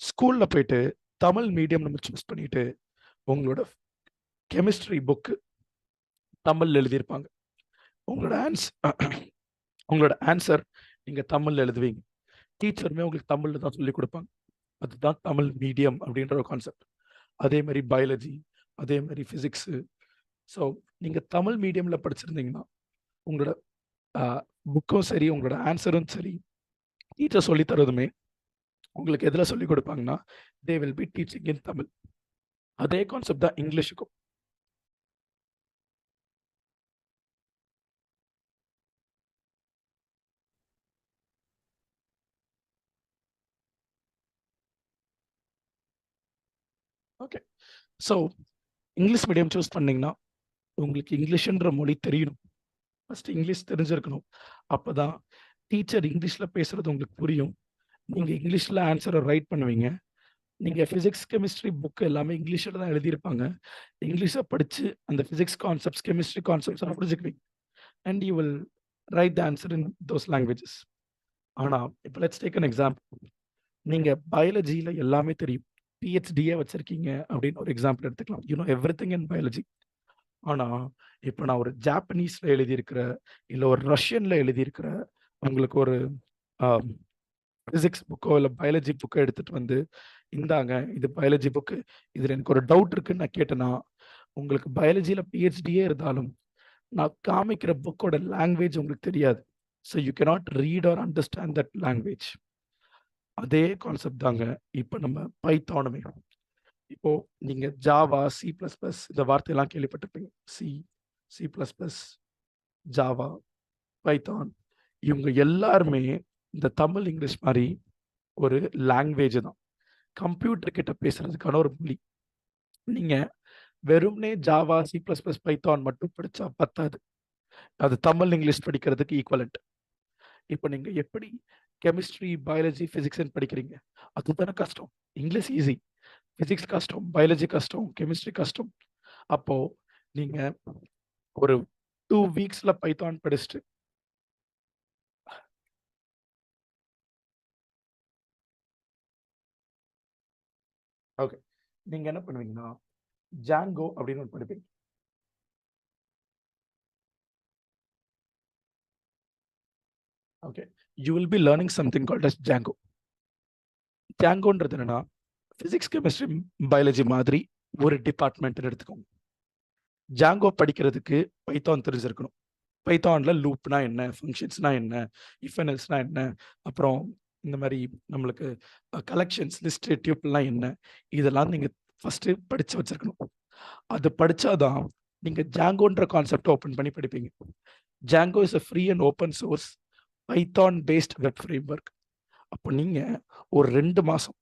ஸ்கூலில் போயிட்டு தமிழ் மீடியம் நம்ம சூஸ் பண்ணிட்டு உங்களோட கெமிஸ்ட்ரி புக்கு தமிழில் எழுதியிருப்பாங்க. உங்களோட ஆன்சர் நீங்கள் தமிழில் எழுதுவீங்க. டீச்சருமே உங்களுக்கு தமிழில் தான் சொல்லிக் கொடுப்பாங்க. அதுதான் தமிழ் மீடியம் அப்படின்ற ஒரு கான்செப்ட். அதே மாதிரி பயாலஜி, அதே மாதிரி ஃபிசிக்ஸு. ஸோ நீங்கள் தமிழ் மீடியமில் படிச்சிருந்தீங்கன்னா உங்களோட புக்கும் சரி, உங்களோட ஆன்சரும் சரி, டீச்சர் சொல்லி தரதுமே உங்களுக்கு எதில் சொல்லிக் கொடுப்பாங்கன்னா, they will be teaching in Tamil. அதே கான்செப்ட் தான் இங்கிலீஷுக்கும். Okay. So English medium choose பண்ணிங்கன்னா உங்களுக்கு இங்கிலீஷ்ன்ற மொழி தெரியணும். ஃபஸ்ட்டு இங்கிலீஷ் தெரிஞ்சிருக்கணும். அப்போ தான் டீச்சர் இங்கிலீஷில் பேசுகிறது உங்களுக்கு புரியும். நீங்கள் இங்கிலீஷில் ஆன்சரை ரைட் பண்ணுவீங்க. நீங்கள் ஃபிசிக்ஸ், கெமிஸ்ட்ரி புக்கு எல்லாமே இங்கிலீஷில் தான் எழுதியிருப்பாங்க. இங்கிலீஷை படித்து அந்த ஃபிசிக்ஸ் கான்செப்ட்ஸ், கெமிஸ்ட்ரி கான்செப்ட்ஸ் புரிஞ்சுக்குவீங்க. And you will write the answer in those languages. ஆனால் இப்போ லெட்ஸ் டேக் அன் எக்ஸாம்பிள். நீங்கள் பயாலஜியில் எல்லாமே தெரியும், பிஹெச்டியே வச்சுருக்கீங்க அப்படின்னு ஒரு எக்ஸாம்பிள் எடுத்துக்கலாம். You know everything in biology. ஆனால் இப்போ நான் ஒரு ஜாப்பனீஸில் எழுதியிருக்கிற, இல்லை ஒரு ரஷ்யனில் எழுதியிருக்கிற உங்களுக்கு ஒரு ஃபிசிக்ஸ் புக்கோ இல்லை பயாலஜி புக்கோ எடுத்துகிட்டு வந்து, இந்தாங்க இது பயாலஜி புக்கு, இதில் எனக்கு ஒரு டவுட் இருக்குன்னு நான் கேட்டேன்னா, உங்களுக்கு பயாலஜியில் பிஹெச்டியே இருந்தாலும் நான் காமிக்கிற புக்கோட லாங்குவேஜ் உங்களுக்கு தெரியாது. So you cannot read or understand that language. அதே கான்செப்ட் தாங்க இப்போ நம்ம பைத்தானுமே. இப்போ நீங்க ஜாவா, C++, இந்த வார்த்தையெல்லாம் கேள்விப்பட்டிருப்பீங்க. C++, ஜாவா, பைத்தான், இவங்க எல்லாருமே இந்த தமிழ், இங்கிலீஷ் மாதிரி ஒரு லாங்குவேஜ் தான். கம்ப்யூட்டர் கிட்ட பேசுறதுக்கான ஒரு மொழி. நீங்க வெறும்னே ஜாவா, C++, பைத்தான் மட்டும் படிச்சா பத்தாது. அது தமிழ், இங்கிலீஷ் படிக்கிறதுக்கு ஈக்குவலண்ட். இப்போ நீங்க எப்படி கெமிஸ்ட்ரி, பயாலஜி, ஃபிசிக்ஸ் படிக்கிறீங்க, அதுதானே கஷ்டம். இங்கிலீஷ் ஈஸி, ஃபிசிக்ஸ் கஷ்டம், பயாலஜி கஷ்டம், கெமிஸ்ட்ரி கஷ்டம். அப்போ நீங்க ஒரு 2 வீக்ஸ்ல பைத்தான் படிச்சுட்டு ஓகே, நீங்க என்ன பண்ணுவீங்கன்னா ஜாங்கோ அப்படின்னு ஒன்று படிப்பீங்க. Okay, you will be learning something called as Django. ஜாங்கோன்றது என்னன்னா, ஃபிசிக்ஸ், கெமிஸ்ட்ரி, பயாலஜி மாதிரி ஒரு டிபார்ட்மெண்ட் எடுத்துக்கோங்க. ஜாங்கோ படிக்கிறதுக்கு பைத்தான் தெரிஞ்சிருக்கணும். பைத்தான்ல லூப்னா என்ன, ஃபங்க்ஷன்ஸ்னா என்ன, இஃப் அண்ட் எல்ஸ்னா என்ன, அப்புறம் இந்த மாதிரி நம்மளுக்கு கலெக்ஷன்ஸ், லிஸ்ட், டியூப்லாம் என்ன, இதெல்லாம் நீங்கள் ஃபஸ்ட்டு படித்து வச்சிருக்கணும். அது படித்தாதான் நீங்கள் ஜாங்கோன்ற கான்செப்டை ஓப்பன் பண்ணி படிப்பீங்க. Django is a free and open source Python based web framework. அப்போ நீங்கள் ஒரு 2 மாதம்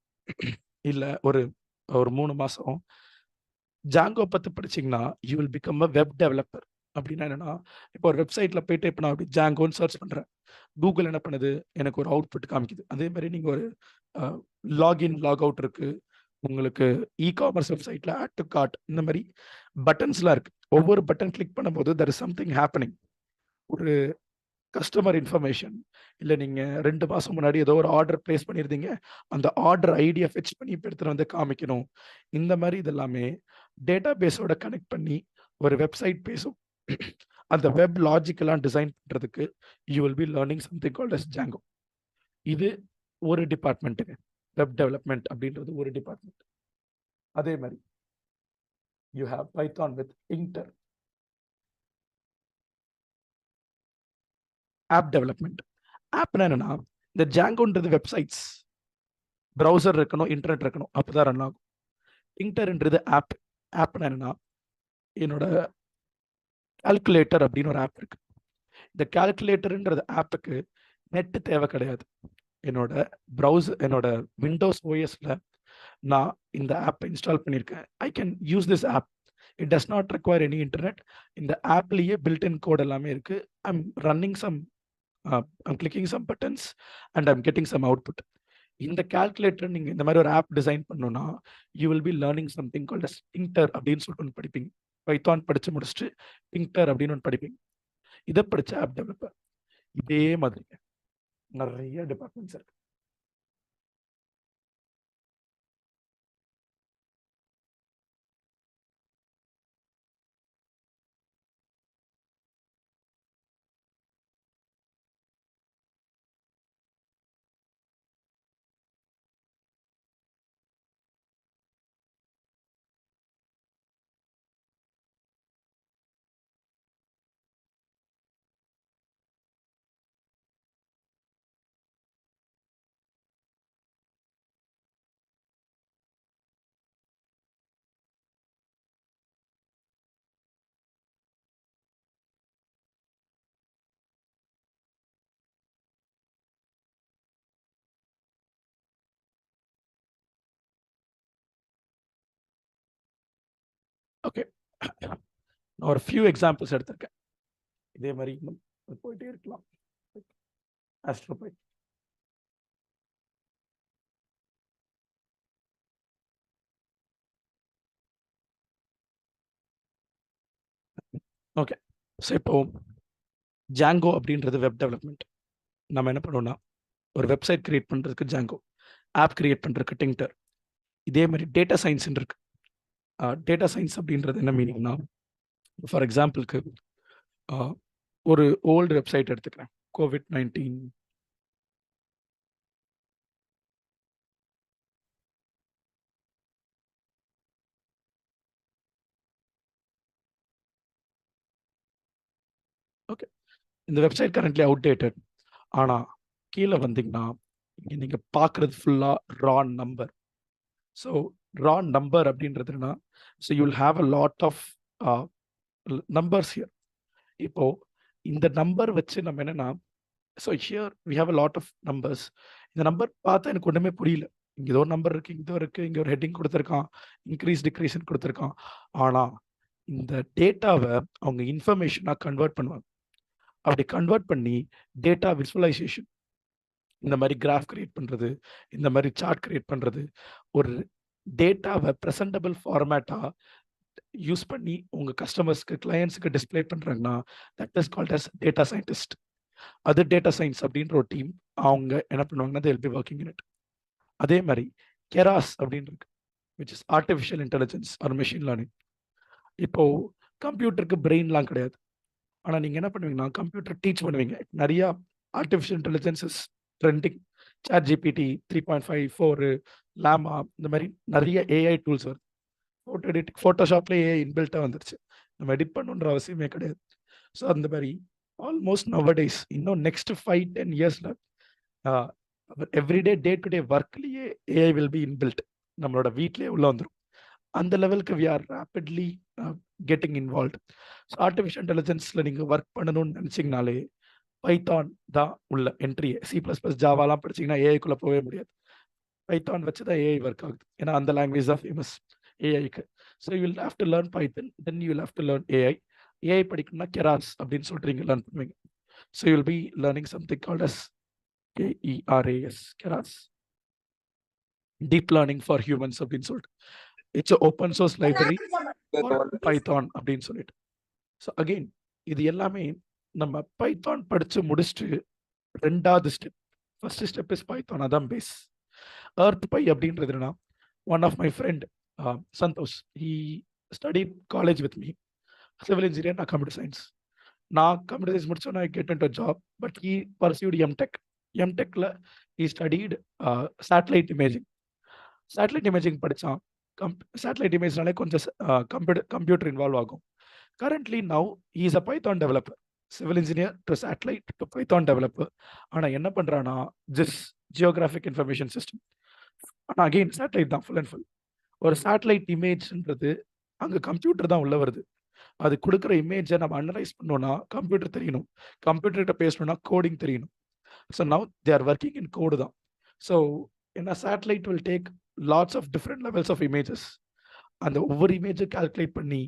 இல்லை ஒரு 3 மாதம் ஜாங்கோ பற்றி படிச்சிங்கன்னா you will become a web developer. அப்படின்னா என்னன்னா, இப்போ ஒரு வெப்சைட்டில் போயிட்டு இப்போ நான் அப்படி ஜாங்கோன்னு சர்ச் பண்ணுறேன், கூகுள் என்ன பண்ணுது, எனக்கு ஒரு அவுட்புட் காமிக்குது. அதே மாதிரி நீங்கள் ஒரு லாகின், லாக் அவுட் இருக்குது. உங்களுக்கு இ-காமர்ஸ் வெப்சைட்டில் ஆட் டு கார்ட், இந்த மாதிரி பட்டன்ஸ்லாம் இருக்குது. ஒவ்வொரு பட்டன் கிளிக் பண்ணும்போது there is something happening. ஒரு கஸ்டமர் இன்ஃபர்மேஷன், இல்ல நீங்க 2 மாசம் முன்னாடி ஏதோ ஒரு ஆர்டர் பிளேஸ் பண்ணியிருந்தீங்க. அந்த ஆர்டர் ஐடிய ஃபெட்ச் பண்ணி இப்ப எடுத்துட்டு வந்து காமிக்கணும். இந்த மாரி இதெல்லாமே டேட்டாபேஸோட கனெக்ட் பண்ணி ஒரு வெப்சைட் பேசும். அந்த வெப் லாஜிக் எல்லாம் டிசைன் பண்றதுக்கு you will be learning something called as Django. இது ஒரு டிபார்ட்மெண்ட்டுங்க. வெப் டெவலப்மெண்ட் அப்படின்றது ஒரு டிபார்ட்மெண்ட். அதே மாதிரி you have Python with inter. App development. ஆப்னா என்னன்னா, இந்த Djangoன்றது வெப்சைட்ஸ், ப்ரௌசர் இருக்கணும், இன்டர்நெட் இருக்கணும், அப்பதான் ரன் ஆகும். இன்டர்ன்றது ஆப். ஆப்னா என்னன்னா, என்னோட கால்குலேட்டர் அப்படின்னு ஒரு ஆப் இருக்கு. இந்த கால்குலேட்டர்ன்றது ஆப்புக்கு நெட் தேவை கிடையாது. என்னோட விண்டோஸ் ஓஎஸ்ல நான் இந்த ஆப் இன்ஸ்டால் பண்ணியிருக்கேன். I can use this app. It does not require any internet. இந்த ஆப்லயே பில்ட் இன் கோட் எல்லாமே இருக்கு. I'm running some I'm clicking some buttons and I'm getting some output. இந்த கால்குலேட்டர் நீங்க இந்த மாதிரி ஒரு ஆப் டிசைன் பண்ணணும்னா you will be learning something called as inter அப்படின்னு சொல்லிட்டு ஒன்று படிப்பீங்க. பைத்தான் படிச்சு முடிச்சுட்டு இன்டர் அப்படின்னு ஒன்று படிப்பீங்க. இதை படிச்ச ஆப் டெவலப்பர். இதே மாதிரி நிறைய டிபார்ட்மெண்ட்ஸ் இருக்கு. ஓகே, நான் ஒரு ஃபியூ எக்ஸாம்பிள்ஸ் எடுத்திருக்கேன். இதே மாதிரி இன்னும் போயிட்டே இருக்கலாம். ஆஸ்ட்ரோபை. ஓகே, ஸோ இப்போ Django அப்படின்றது வெப் டெவலப்மெண்ட். நம்ம என்ன பண்ணுவோம்னா, ஒரு வெப்சைட் கிரியேட் பண்ணுறதுக்கு Django, ஆப் கிரியேட் பண்ணுறதுக்கு டிங்டர். இதே மாதிரி டேட்டா சயின்ஸ் இருக்கு. டேட்டா சயின்ஸ் அப்படின்றது என்ன மீனிங்னா, ஃபார் எக்ஸாம்பிளுக்கு ஒரு ஓல்டு வெப்சைட் எடுத்துக்கிறேன். COVID-19 ஓகே, இந்த வெப்சைட் கரண்ட்லி அவுடேட்டட். ஆனால் கீழே வந்தீங்கன்னா இங்கே நீங்கள் பார்க்குறது ஃபுல்லாக raw number. So raw number அப்படின்றது என்னன்னா, so you will have a lot of numbers here. இப்போ இந்த நம்பர் வச்சு நம்ம என்னன்னா, so here we have a lot of numbers. இந்த நம்பர் பார்த்தா எனக்கு ஒன்றுமே புரியல. இங்கே ஏதோ ஒரு நம்பர் இருக்கு, இங்கே இருக்கு, இங்கே ஒரு ஹெட்டிங் கொடுத்துருக்கான், இன்க்ரீஸ் டிக்ரீஸ்ன்னு கொடுத்துருக்கான். ஆனால் இந்த டேட்டாவை அவங்க இன்ஃபர்மேஷனாக கன்வெர்ட் பண்ணுவாங்க. அப்படி கன்வெர்ட் பண்ணி டேட்டா விசுவலைசேஷன், இந்த மாதிரி கிராஃப் கிரியேட் பண்ணுறது, இந்த மாதிரி சார்ட் கிரியேட் பண்ணுறது, ஒரு டேட்டாவை ப்ரெசன்டபிள் ஃபார்மேட்டாக யூஸ் பண்ணி உங்கள் கஸ்டமர்ஸ்க்கு, கிளையன்ஸுக்கு டிஸ்பிளே பண்ணுறாங்கன்னா that is called as data scientist. அது டேட்டா சயின்ஸ் அப்படின்ற ஒரு டீம். அவங்க என்ன பண்ணுவாங்கன்னா they'll be working in it. அதே மாதிரி கெராஸ் அப்படின்னு இருக்கு, which is artificial intelligence R machine learning. இப்போ கம்ப்யூட்டருக்கு பிரெயின்லாம் கிடையாது. ஆனால் நீங்கள் என்ன பண்ணுவீங்கன்னா, கம்ப்யூட்டர் டீச் பண்ணுவீங்க. நிறையா artificial intelligence is trending. Chat GPT 3.5, 4, Llama, இந்த மாதிரி நிறைய ஏஐ டூல்ஸ் வருது. ஃபோட்டோஷாப்லேயே ஏஐ இன்பில்ட்டாக வந்துருச்சு. நம்ம எடிட் பண்ணுன்ற அவசியமே கிடையாது. ஸோ அந்த மாதிரி ஆல்மோஸ்ட் நவடேஸ், இன்னும் நெக்ஸ்ட் 5-10 இயர்ஸில் எவ்ரிடே டே டு டே ஒர்க்லேயே ஏஐ வில் பி இன்பில்ட். நம்மளோட வீட்லேயே உள்ள வந்துடும். அந்த லெவலுக்கு we are rapidly getting involved. So artificial இன்டெலிஜென்ஸில் நீங்கள் ஒர்க் பண்ணணும்னு நினச்சிங்கனாலே பைத்தான் தான் உள்ள என்ட்ரி. C++, ஜாவாலாம் படிச்சிங்கன்னா ஏஐக்குள்ளே போகவே முடியாது. பைத்தான் வச்சு தான் ஏஐ ஒர்க் ஆகுது. ஏன்னா அந்த லாங்குவேஜ் தான் ஃபேமஸ் ஏஐக்கு. So you will have to learn Python, then you will have to learn AI. AI படிக்கணும்னா கெராஸ் அப்படின்னு சொல்லிட்டு நீங்கள் லேர்ன் பண்ணுவீங்க. So you will be learning something called as KERAS, Keras, deep learning for humans அப்படின்னு சொல்லிட்டு. It's open source library Python அப்படின்னு சொல்லிட்டு. So again இது எல்லாமே நம்ம பைத்தான் படிச்சு முடிச்சுட்டு 2வது step. First step is Python, அதான் பேஸ். எர்த் பை அப்படின்றது என்னன்னா, one of my friend Santhosh, he studied college with me, civil engineer, நான் கம்ப்யூட்டர் சயின்ஸ். நான் கம்ப்யூட்டர் சயின்ஸ் முடிச்சோன்னா I get into job, but he pursued MTech. எம்டெக்ல he studied satellite imaging. Satellite imaging படித்தான். சேட்டலைட் இமேஜ்னாலே கொஞ்சம் கம்ப்யூட்டர் இன்வால்வ் ஆகும். Currently now he is a Python developer. Civil engineer to satellite to Python developer. ஆனால் என்ன பண்ணுறான்னா geographic information system. ஆனால் again satellite தான், ஃபுல் அண்ட் ஃபுல். ஒரு சேட்டலைட் இமேஜ்ன்றது அங்கே கம்ப்யூட்டர் தான் உள்ள வருது. அது கொடுக்குற இமேஜை நம்ம அனலைஸ் பண்ணோம்னா கம்ப்யூட்டர் தெரியணும், கம்ப்யூட்டர்கிட்ட பேசணும்னா கோடிங் தெரியணும். So now they are working in code தான். ஸோ ஏன்னா satellite will take lots of different levels of images. அந்த ஒவ்வொரு இமேஜும் கால்குலேட் பண்ணி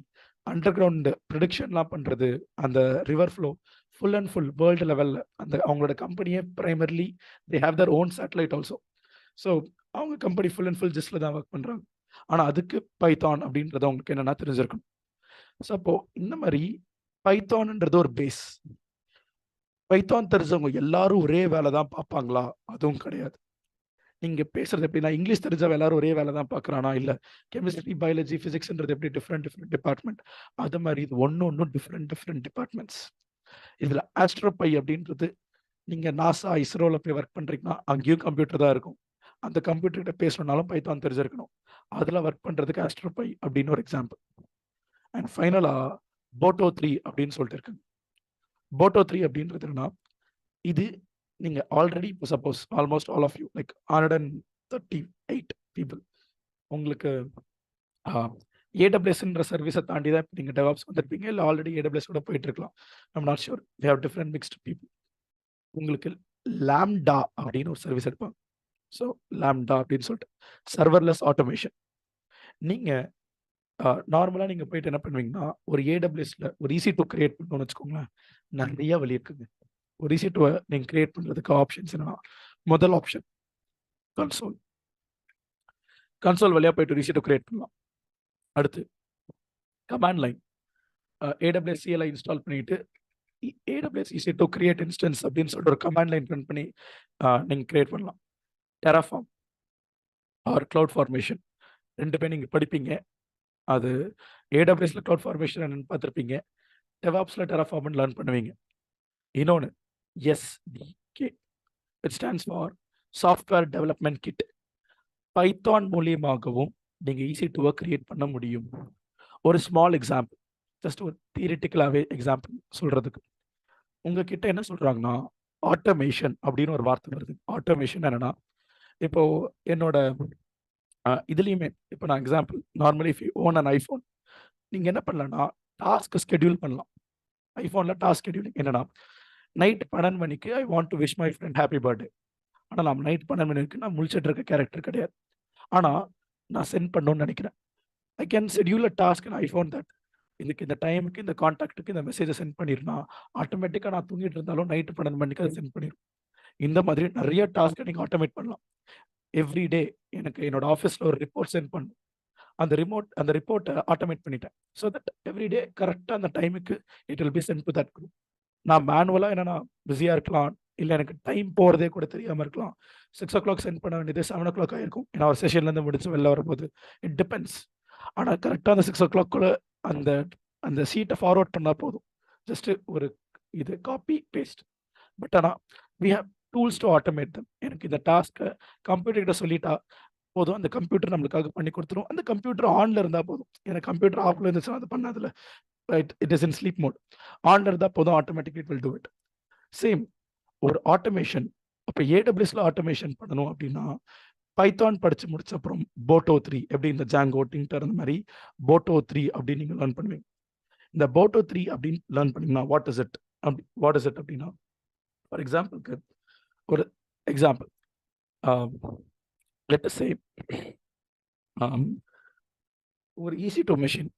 அண்டர் கிரவுண்ட் ப்ரிடிக்ஷன்லாம் பண்ணுறது, அந்த river flow full and full world லெவலில் அந்த அவங்களோட கம்பெனியே primarily they have their own satellite also. So அவங்க கம்பெனி ஃபுல் அண்ட் ஃபுல் ஜிஸ்டில் தான் ஒர்க் பண்ணுறாங்க. ஆனால் அதுக்கு பைத்தான் அப்படின்றது அவங்களுக்கு என்னென்னா தெரிஞ்சிருக்கணும். ஸோ அப்போ இந்த மாதிரி பைத்தான்ன்றது ஒரு பேஸ். பைத்தான் தெரிஞ்சவங்க எல்லாரும் ஒரே வேலை தான் பார்ப்பாங்களா? அதுவும் கிடையாது. நீங்க பேசுறது எப்படின்னா, இங்கிலீஷ் தெரிஞ்சவங்க எல்லாரும் ஒரே வேலை தான் பார்க்குறானா? இல்லை. கெமிஸ்ட்ரி, பயாலஜி, ஃபிசிக்ஸ்ன்றது எப்படி டிஃப்ரெண்ட் டிபார்ட்மெண்ட், அது மாதிரி இது ஒன்றும் டிஃப்ரெண்ட் டிபார்ட்மெண்ட்ஸ். இதில் ஆஸ்ட்ரோபை அப்படின்றது நீங்கள் நாசா, இஸ்ரோவில் போய் ஒர்க் பண்ணுறீங்கன்னா அங்கேயும் கம்ப்யூட்டர் தான் இருக்கும். அந்த கம்ப்யூட்டர்கிட்ட பேசணுன்னாலும் பைத்தான் தெரிஞ்சிருக்கணும். அதில் ஒர்க் பண்ணுறதுக்கு ஆஸ்ட்ரோபை அப்படின்னு ஒரு எக்ஸாம்பிள். அண்ட் ஃபைனலாக போட்டோ 3 அப்படின்னு சொல்லிட்டு இருக்குங்க. போட்டோ 3 அப்படின்றது என்னன்னா, இது நீங்கள் ஆல்ரெடி இப்போ suppose almost all of you like 138 people உங்களுக்கு ஏடபிள்யூஎஸ்ன்ற சர்வீஸை தாண்டி தான் இப்போ நீங்கள் டெவாப்ஸ் வந்திருப்பீங்க, இல்லை ஆல்ரெடி ஏடபிள்யூஎஸோட போயிட்டு இருக்கலாம். I'm not sure. We have different mixed people. உங்களுக்கு லாம்டா அப்படின்னு ஒரு சர்வீஸ் எடுப்பாங்க. ஸோ லாம்டா அப்படின்னு சொல்லிட்டு சர்வர்லெஸ் ஆட்டோமேஷன். நீங்கள் நார்மலாக நீங்கள் போயிட்டு என்ன பண்ணுவீங்கன்னா, ஒரு ஏடபிள்யூஎஸ்ல ஒரு EC2 கிரியேட் பண்ணணும்னு வச்சுக்கோங்களேன், நிறைய வழி இருக்குங்க. ஒரு EC2 நீங்கள் கிரியேட் பண்ணுறதுக்கு ஆப்ஷன்ஸ் என்னன்னா, முதல் ஆப்ஷன் கன்சோல். கன்சோல் வழியாக போயிட்டு ஒரு EC2 கிரியேட் பண்ணலாம். அடுத்து command line, AWS CLI install பண்ணிட்டு AWS EC2 கிரியேட் இன்ஸ்டன்ஸ் அப்படின்னு சொல்லிட்டு ஒரு கமாண்ட் லைன் ரன் பண்ணி நீங்கள் கிரியேட் பண்ணலாம். டெராஃபார்ம் ஆர் கிளவுட் ஃபார்மேஷன், ரெண்டுமே நீங்கள் படிப்பீங்க. அது AWSல கிளவுட் ஃபார்மேஷன் என்னன்னு பார்த்துருப்பீங்க, டெவாப்ஸில் டெராஃபார்ம்னு லேர்ன் பண்ணுவீங்க. இன்னொன்று SDK, it stands for software development kit. Python மூலியமாகவும் நீங்கள் EC2 கிரியேட் பண்ண முடியும். ஒரு ஸ்மால் எக்ஸாம்பிள், ஜஸ்ட் ஒரு தியரிட்டிக்கலாகவே எக்ஸாம்பிள் சொல்கிறதுக்கு, உங்ககிட்ட என்ன சொல்கிறாங்கன்னா ஆட்டோமேஷன் அப்படின்னு ஒரு வார்த்தை வருது. ஆட்டோமேஷன் என்னன்னா, இப்போ என்னோட இதுலேயுமே இப்போ நான் example, normally if you own an iPhone, நீங்கள் என்ன பண்ணலாம்னா டாஸ்க்கு ஸ்கெடியூல் பண்ணலாம். ஐஃபோனில் டாஸ்க் ஸ்கெடியூலிங் என்னன்னா, நைட் 12 மணிக்கு I want to wish my friend happy birthday. ஆனால் நான் நைட் 12 மணிக்கு நான் முழிச்சிட்டு இருக்க கேரக்டர் கிடையாது. ஆனால் நான் சென்ட் பண்ணணும்னு நினைக்கிறேன். I can schedule a task in iPhone that இதுக்கு இந்த டைமுக்கு இந்த கான்டாக்ட்டுக்கு இந்த மெசேஜை சென்ட் பண்ணிருந்தா ஆட்டோமேட்டிக்காக நான் தூங்கிட்டு இருந்தாலும் நைட்டு 12 மணிக்கு அதை சென்ட் பண்ணிடும். இந்த மாதிரி நிறைய டாஸ்க்கை நீங்கள் ஆட்டோமேட் பண்ணலாம். எவ்ரி டே எனக்கு என்னோட ஆஃபீஸில் ஒரு ரிப்போர்ட் சென்ட் பண்ணும், அந்த ரிப்போர்ட்டை ஆட்டோமேட் பண்ணிட்டேன். ஸோ தட் எவ்ரி டே கரெக்டாக அந்த டைமுக்கு it will be sent to that group. நான் மேனுவலாக என்னன்னா பிஸியாக இருக்கலாம், இல்லை எனக்கு டைம் போகிறதே கூட தெரியாமல் இருக்கலாம். 6 o'clock சென்ட் பண்ண வேண்டியது 7 o'clock ஆகிருக்கும், ஏன்னா ஒரு செஷன்லேருந்து முடிச்சு வெளில வரும்போது. It depends. ஆனால் கரெக்டாக அந்த 6 o'clock அந்த அந்த சீட்டை ஃபார்வர்ட் பண்ணால் போதும். ஜஸ்ட்டு ஒரு இது காப்பி பேஸ்ட். பட் ஆனால் we have tools to automate them. எனக்கு இந்த டாஸ்க்கை கம்ப்யூட்டர்கிட்ட சொல்லிட்டா போதும், அந்த கம்ப்யூட்டர் நம்மளுக்காக பண்ணி கொடுத்துரும். அந்த கம்ப்யூட்டர் ஆனில் இருந்தால் போதும். எனக்கு கம்ப்யூட்டர் ஆஃப்ல இருந்துச்சுன்னா அது பண்ணாதுல, right, it is in sleep mode. ஆனில் இருந்தால் போதும், automatically it will do it. Same ஒரு ஆட்டோமேஷன். அப்போ ஏடபிள்யூஎஸ்ல ஆட்டோமேஷன் பண்ணணும் அப்படின்னா பைத்தான் படித்து முடிச்ச அப்புறம் போட்டோ 3 எப்படி இந்த ஜாங்கோ டிங்டர் அந்த மாதிரி போட்டோ 3 அப்படின்னு நீங்கள் லேர்ன் பண்ணுவீங்க. இந்த போட்டோ 3 அப்படின்னு லேர்ன் பண்ணீங்கன்னா வாட் இஸ் இட் அப்படின்னா, ஃபார் எக்ஸாம்பிளுக்கு ஒரு எக்ஸாம்பிள், லெட் அஸ் சே ஒரு EC2 machine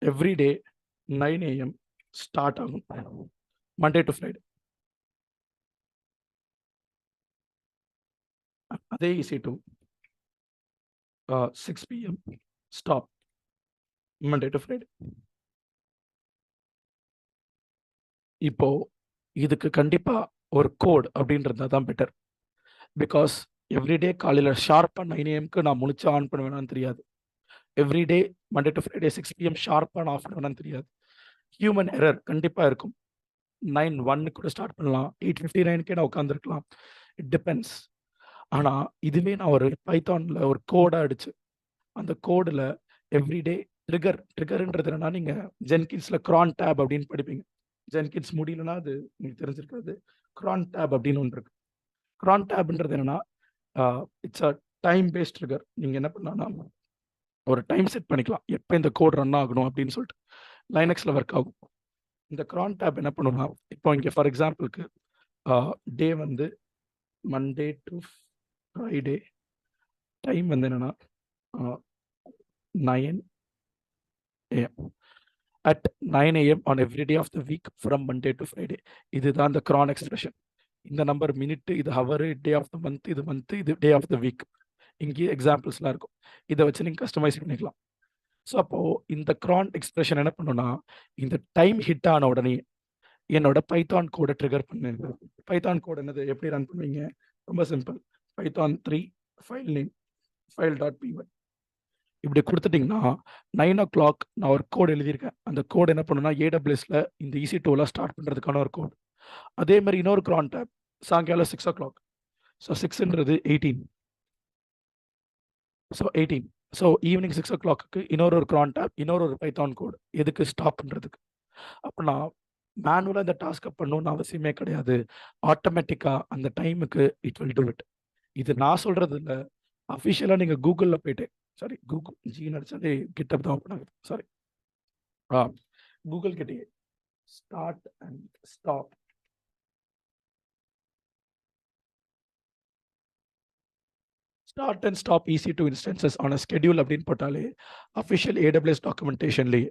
every day 9 AM start ஆகும், மண்டே டு ஃப்ரைடே. அதே EC2 6 PM stop, Monday to Friday. இப்போ இதுக்கு கண்டிப்பா ஒரு கோட் அப்படின்றது தான் பெட்டர். பிகாஸ் எவ்ரிடே காலையில ஷார்ப்பா 9 AM நான் முழிச்சு ஆன் பண்ணுவேனான்னு தெரியாது. Everyday Monday to Friday 6 PM ஷார்ப்பா நான் ஆஃப் பண்ணுவேனான்னு தெரியாது. ஹியூமன் எரர் கண்டிப்பா இருக்கும். 9:01 கூட ஸ்டார்ட் பண்ணலாம். 8:59 நான் உட்காந்துருக்கலாம். It depends. ஆனா இதுவே நான் ஒரு பைத்தான்ல ஒரு கோடா அடிச்சு அந்த கோடுல எவ்ரிடே ட்ரிகர்ன்றது என்னன்னா, நீங்க ஜென்கின்ஸ்ல cron tab அப்படின்னு படிப்பீங்க. ஜென்கின்ஸ் முடியலன்னா அது உங்களுக்கு தெரிஞ்சிருக்காது. cron tab அப்படின்னு ஒன்று இருக்கு. cron tabன்றது என்னன்னா, it's a time paste trigger. நீங்க என்ன பண்ணலாம்னா ஒரு டைம் செட் பண்ணிக்கலாம். எப்போ இந்த கோட் ரன் ஆகணும் அப்படின்னு சொல்லிட்டு லைனக்ஸ்ல ஒர்க் ஆகும். இந்த cron tab என்ன பண்ணுன்னா, இப்போ இங்க ஃபார் எக்ஸாம்பிளுக்கு டே வந்து மண்டே டு ஃப்ரைடே, டைம் வந்து என்னன்னா 9 AM. At 9 AM on every day of the week from Monday to Friday. இதுதான் the cron expression. இந்த நம்பர் மினிட், இது hour, day of the month, இது மந்த், இது டே ஆஃப் த வீக். இங்கே எக்ஸாம்பிள்ஸ்லாம் இருக்கும். இதை வச்சு நீங்கள் கஸ்டமைஸ் பண்ணிக்கலாம். ஸோ அப்போ இந்த cron எக்ஸ்பிரஷன் என்ன பண்ணுன்னா, இந்த டைம் ஹிட் ஆன உடனே என்னோட பைத்தான் கோடை ட்ரிகர் பண்ணுங்க. பைத்தான் கோட் என்னது, எப்படி ரன் பண்ணுவீங்க? ரொம்ப simple. Python 3 file name file.py இப்படி கொடுத்துட்டிங்கன்னா 9 o'clock நான் ஒரு கோட் எழுதியிருக்கேன். அந்த கோட் என்ன பண்ணுன்னா, AWSல இந்த EC2 ஸ்டார்ட் பண்ணுறதுக்கான ஒரு கோட். அதே மாதிரி இன்னொரு cron tab சாயங்காலம் 6 o'clock. ஸோ 6ன்றது 18. ஸோ 18. ஸோ ஈவினிங் 6 o'clockக்கு இன்னொரு cron tab, இன்னொரு பைத்தான் கோட். எதுக்கு? ஸ்டாப் பண்ணுறதுக்கு. அப்போ நான் மேனுவலாக இந்த டாஸ்க்கை பண்ணணும்னு அவசியமே கிடையாது. ஆட்டோமேட்டிக்காக அந்த டைமுக்கு இட் வில் டூ இட். இது நான் சொல்கிறது இல்லை. அஃபிஷியலாக நீங்கள் கூகுளில் போயிட்டு, சாரி கூகுள் ஜின்னு அடிச்சாலே கிட்டப் தான் ஓப்பன் ஆகுது. சாரி, கூகுள் கிட்டே start and stop. Start and stop EC2 instances on a schedule அப்படின்னு போட்டாலே அஃபிஷியல் AWS டாக்குமெண்டேஷன்லேயே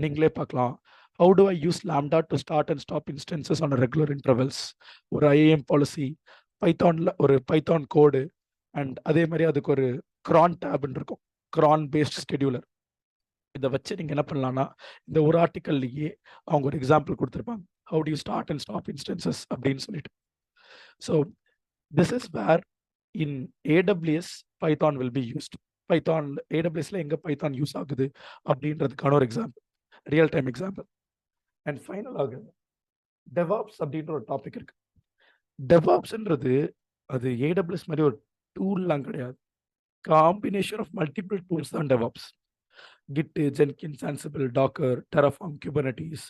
நீங்களே பார்க்கலாம். How to I use lambda to start and stop instances on regular intervals, ஒரு IAM policy, பைத்தானில் ஒரு Python code, and அதே மாதிரி அதுக்கு ஒரு cron tabன்னு இருக்கும், cron பேஸ்ட் ஸ்கெடியூலர். இதை வச்சு நீங்கள் என்ன பண்ணலாம்னா, இந்த ஒரு ஆர்டிக்கல்லையே அவங்க ஒரு எக்ஸாம்பிள் கொடுத்துருப்பாங்க. How do you start and stop instances அப்படின்னு சொல்லிட்டு. So this is where in AWS Python will be used. Python AWSல எங்கே பைத்தான் யூஸ் ஆகுது அப்படின்றதுக்கான ஒரு example, real time example. And ஃபைனலாக DevOps அப்படின்ற ஒரு டாபிக் இருக்கு. DevOpsன்றது அது AWS மாதிரி ஒரு டூல்லாம் கிடையாது. காம்பினேஷன் ஆஃப் மல்டிபிள் டூல்ஸ் தான் DevOps. Git, Jenkins, Ansible, Docker, Terraform, Kubernetes,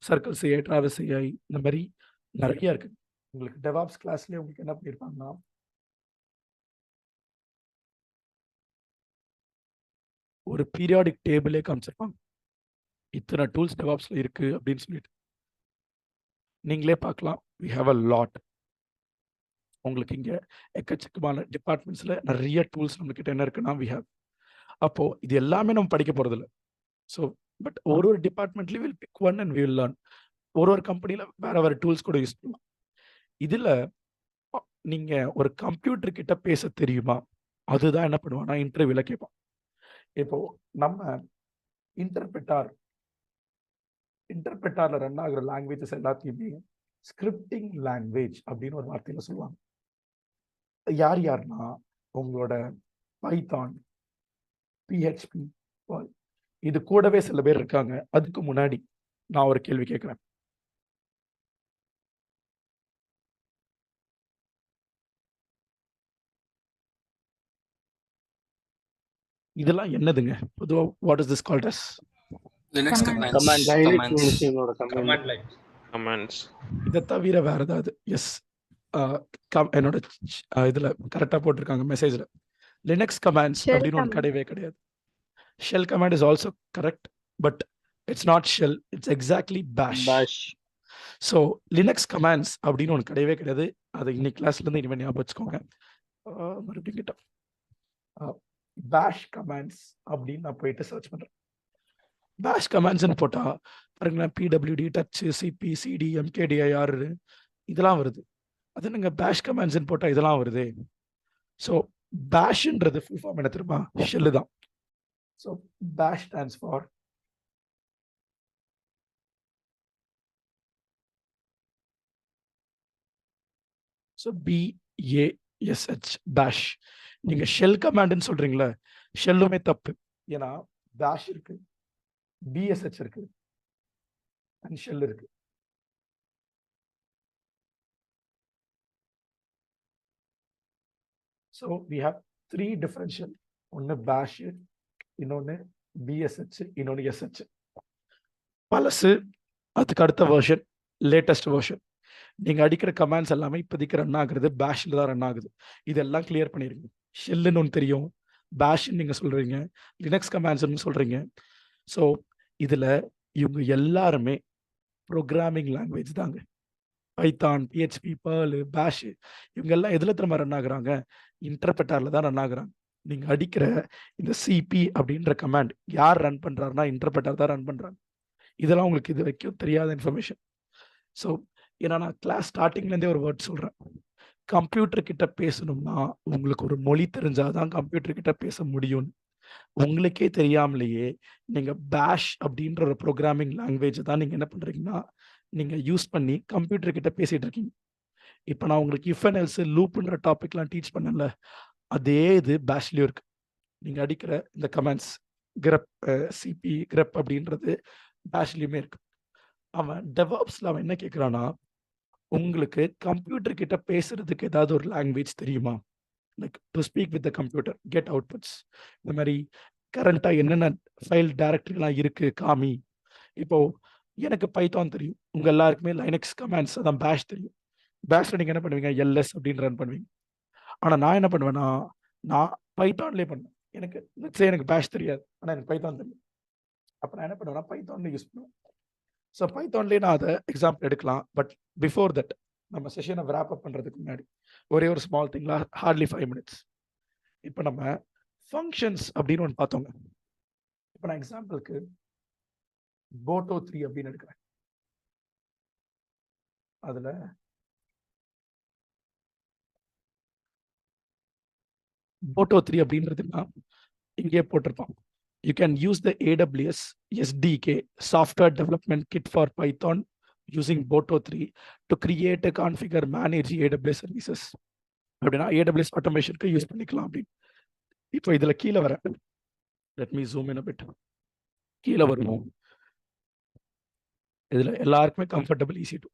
Circle CI, Travis CI, இந்த மாதிரி நிறைய இருக்கு. உங்களுக்கு DevOps கிளாஸ்லேயே உங்களுக்கு என்ன பண்ணியிருப்பாங்கன்னா, ஒரு பீரியாடிக் டேபிளே காமிச்சிருப்பாங்க. இத்தனை டூல்ஸ் DevOpsல இருக்கு அப்படின்னு சொல்லிட்டு நீங்களே பார்க்கலாம். we have a lot. உங்களுக்கு இங்கே எக்கச்சக்கமான டிபார்ட்மெண்ட்ஸில் நிறைய டூல்ஸ் நம்மக்கிட்ட என்ன இருக்குன்னா we have. அப்போ இது எல்லாமே நம்ம படிக்க போகிறதில்ல. ஸோ பட் ஒரு டிபார்ட்மெண்ட்லேயும் will pick one and will learn. ஒரு கம்பெனியில் வேறு டூல்ஸ் கூட யூஸ் பண்ணலாம். இதில் நீங்கள் ஒரு கம்ப்யூட்டர் கிட்ட பேச தெரியுமா, அதுதான் என்ன பண்ணுவான்னா இன்டர்வியூவில் கேட்பான். இப்போ நம்ம இன்டர்பிரட்டார்ல ரன் ஆகிற லாங்குவேஜஸ் எல்லாத்தையுமே ஸ்கிரிப்டிங் லாங்குவேஜ் அப்படின்னு ஒரு வார்த்தையில சொல்லுவாங்க. யாருன்னா உங்களோட பைத்தான், PHP, இது கூடவே சில பேர் இருக்காங்க. அதுக்கு முன்னாடி நான் ஒரு கேள்வி கேட்கிறேன். இதெல்லாம் என்னதுங்க பொதுவா? What is this called as? Linux Command line. Commands. இதை தவிர வேற ஏதாவது? எஸ், என்னோட இதுல கரெக்டா போட்டிருக்காங்க மெசேஜ்ல. லினக்ஸ் கமாண்ட்ஸ் Shell அப்படின்னு ஒன்று கிடையவே கிடையாது. Shell command is also correct, but it's not shell, it's exactly பேஷ். ஸோ லினக்ஸ் கமாண்ட்ஸ் அப்படின்னு ஒன்று கிடையவே கிடையாது. அதை இன்னைக்கு கிளாஸ்ல இருந்து இனிமேல் ஞாபகம் வச்சுக்கோங்க. மறுபடியும் கிட்ட பேஷ் கமாண்ட்ஸ் அப்படின்னு நான் போயிட்டு சர்ச் பண்றேன். பேஷ் கமாண்ட்ஸ்ன்னு போட்டா பாருங்களேன், PWD, touch, CP, CD, MKDIR இதெல்லாம் வருது. அது நீங்க பேஷ் கமாண்ட்ஸ்ன்னு போட்டா இதெல்லாம் வருது. ஸோ பேஷ்ன்றது ஃபுல் ஃபார்ம் என்ன தெரியுமா? ஷெல்லு தான். ஸோ பேஷ் ஸ்டாண்ட்ஸ் ஃபார் ஸோ BASH பேஷ். நீங்க ஷெல் கமாண்ட்னு சொல்றீங்களா, ஷெல்லுமே தப்பு. ஏன்னா பேஷ் இருக்கு, BSH இருக்கு அண்ட் ஷெல் இருக்கு. So we have 3 differential. ஒன்று பேஷ், இன்னொன்று BSH, இன்னொன்று SH. பழசு, அதுக்கு அடுத்த வெர்ஷன், லேட்டஸ்ட் வெர்ஷன். நீங்க அடிக்கிற கமாண்ட்ஸ் எல்லாமே இப்போதைக்கு ரன் ஆகுறது பேஷ்ல தான் ரன் ஆகுது. இதெல்லாம் கிளியர் பண்ணிருங்க. ஷெல்லுன்னு ஒன்று தெரியும், பேஷ்ன்னு நீங்க சொல்றீங்க, லினக்ஸ் கமாண்ட்ஸ்னு சொல்றீங்க. ஸோ இதுல இவங்க எல்லாருமே ப்ரோக்ராமிங் லாங்குவேஜ் தாங்க. பைத்தான், PHP, Perl, பேஷ் இவங்க எல்லாம் எதுல திரும்ப ரன் ஆகுறாங்க, இன்டர்பிரட்டர்ல தான் ரன் ஆகுறாங்க. நீங்க அடிக்கிற இந்த CP அப்படின்ற கமாண்ட் யார் ரன் பண்றாருன்னா இன்டர்பிரட்டர் தான் ரன் பண்றாங்க. இதெல்லாம் உங்களுக்கு இது வரைக்கும் தெரியாத இன்ஃபர்மேஷன். ஸோ ஏன்னா நான் கிளாஸ் ஸ்டார்டிங்லேருந்தே ஒரு வேர்ட் சொல்கிறேன், கம்ப்யூட்டர் கிட்ட பேசணும்னா உங்களுக்கு ஒரு மொழி தெரிஞ்சாதான் கம்ப்யூட்டர் கிட்ட பேச முடியும். உங்களுக்கே தெரியாமலேயே நீங்கள் பேஷ் அப்படின்ற ஒரு ப்ரோக்ராமிங் லாங்குவேஜ் தான் நீங்கள் என்ன பண்ணுறீங்கன்னா நீங்கள் யூஸ் பண்ணி கம்ப்யூட்டர் கிட்ட பேசிகிட்டு இருக்கீங்க. இப்போ நான் உங்களுக்கு இஃப் அண்ட் எல்ஸ் லூப்புன்ற டாபிக்லாம் டீச் பண்ணல, அதே இது பேஷ்லேயும் இருக்குது. நீங்கள் அடிக்கிற இந்த கமெண்ட்ஸ் கிரப், CP கிரப் அப்படின்றது பேஷ்லேயுமே இருக்கு. அவன் டெவாப்ஸில் அவன் என்ன கேட்குறான்னா, உங்களுக்கு கம்ப்யூட்டர் கிட்ட பேசுறதுக்கு ஏதாவது ஒரு லாங்குவேஜ் தெரியுமா, like to speak with the computer, get outputs, இந்த மாதிரி கரண்ட்டாக என்னென்ன ஃபைல் டைரக்டரிலாம் இருக்கு காமி. இப்போ எனக்கு பைத்தான் தெரியும், உங்க எல்லாருக்குமே லைனக்ஸ் கமாண்ட்ஸ் அதான் பேஷ் தெரியும். பேஷ்ல நீங்க என்ன பண்ணுவீங்க, LS அப்படின்னு ரன் பண்ணுவீங்க. ஆனா நான் என்ன பண்ணுவேன்னா, நான் பைத்தான்லேயே பண்ணுவேன். எனக்கு பேஷ் தெரியாது, ஆனால் எனக்கு பைத்தான் தெரியும். அப்போ நான் என்ன பண்ணுவேன்னா பைத்தான்ல யூஸ் பண்ணுவேன். ஸோ பைத்தான்லேயே நான் அதை எக்ஸாம்பிள் எடுக்கலாம். பட் பிஃபோர் தட் நம்ம செஷனை wrap up பண்ணுறதுக்கு முன்னாடி ஒரே ஒரு ஸ்மால் திங்ல, ஹார்ட்லி 5 minutes. இப்போ நம்ம ஃபங்க்ஷன்ஸ் அப்படின்னு ஒன்று பார்த்தோங்க. இப்போ நான் எக்ஸாம்பிளுக்கு போட்டோ 3 அப்படின்னு எடுக்கிறேன். அதில் போட்டோ 3 அப்படின்றதுன்னா இங்கே போட்டிருப்பான், you can use the AWS SDK software development kit for Python using Boto 3 to create a configure manage AWS services. அப்படின்னா AWS automationக்கு யூஸ் பண்ணிக்கலாம் அப்படின்னு. இப்போ இதுல கீழே வர, let me zoom in a bit. கீழே வருவோம். இதுல எல்லாருக்குமே கம்ஃபர்டபுள் EC2.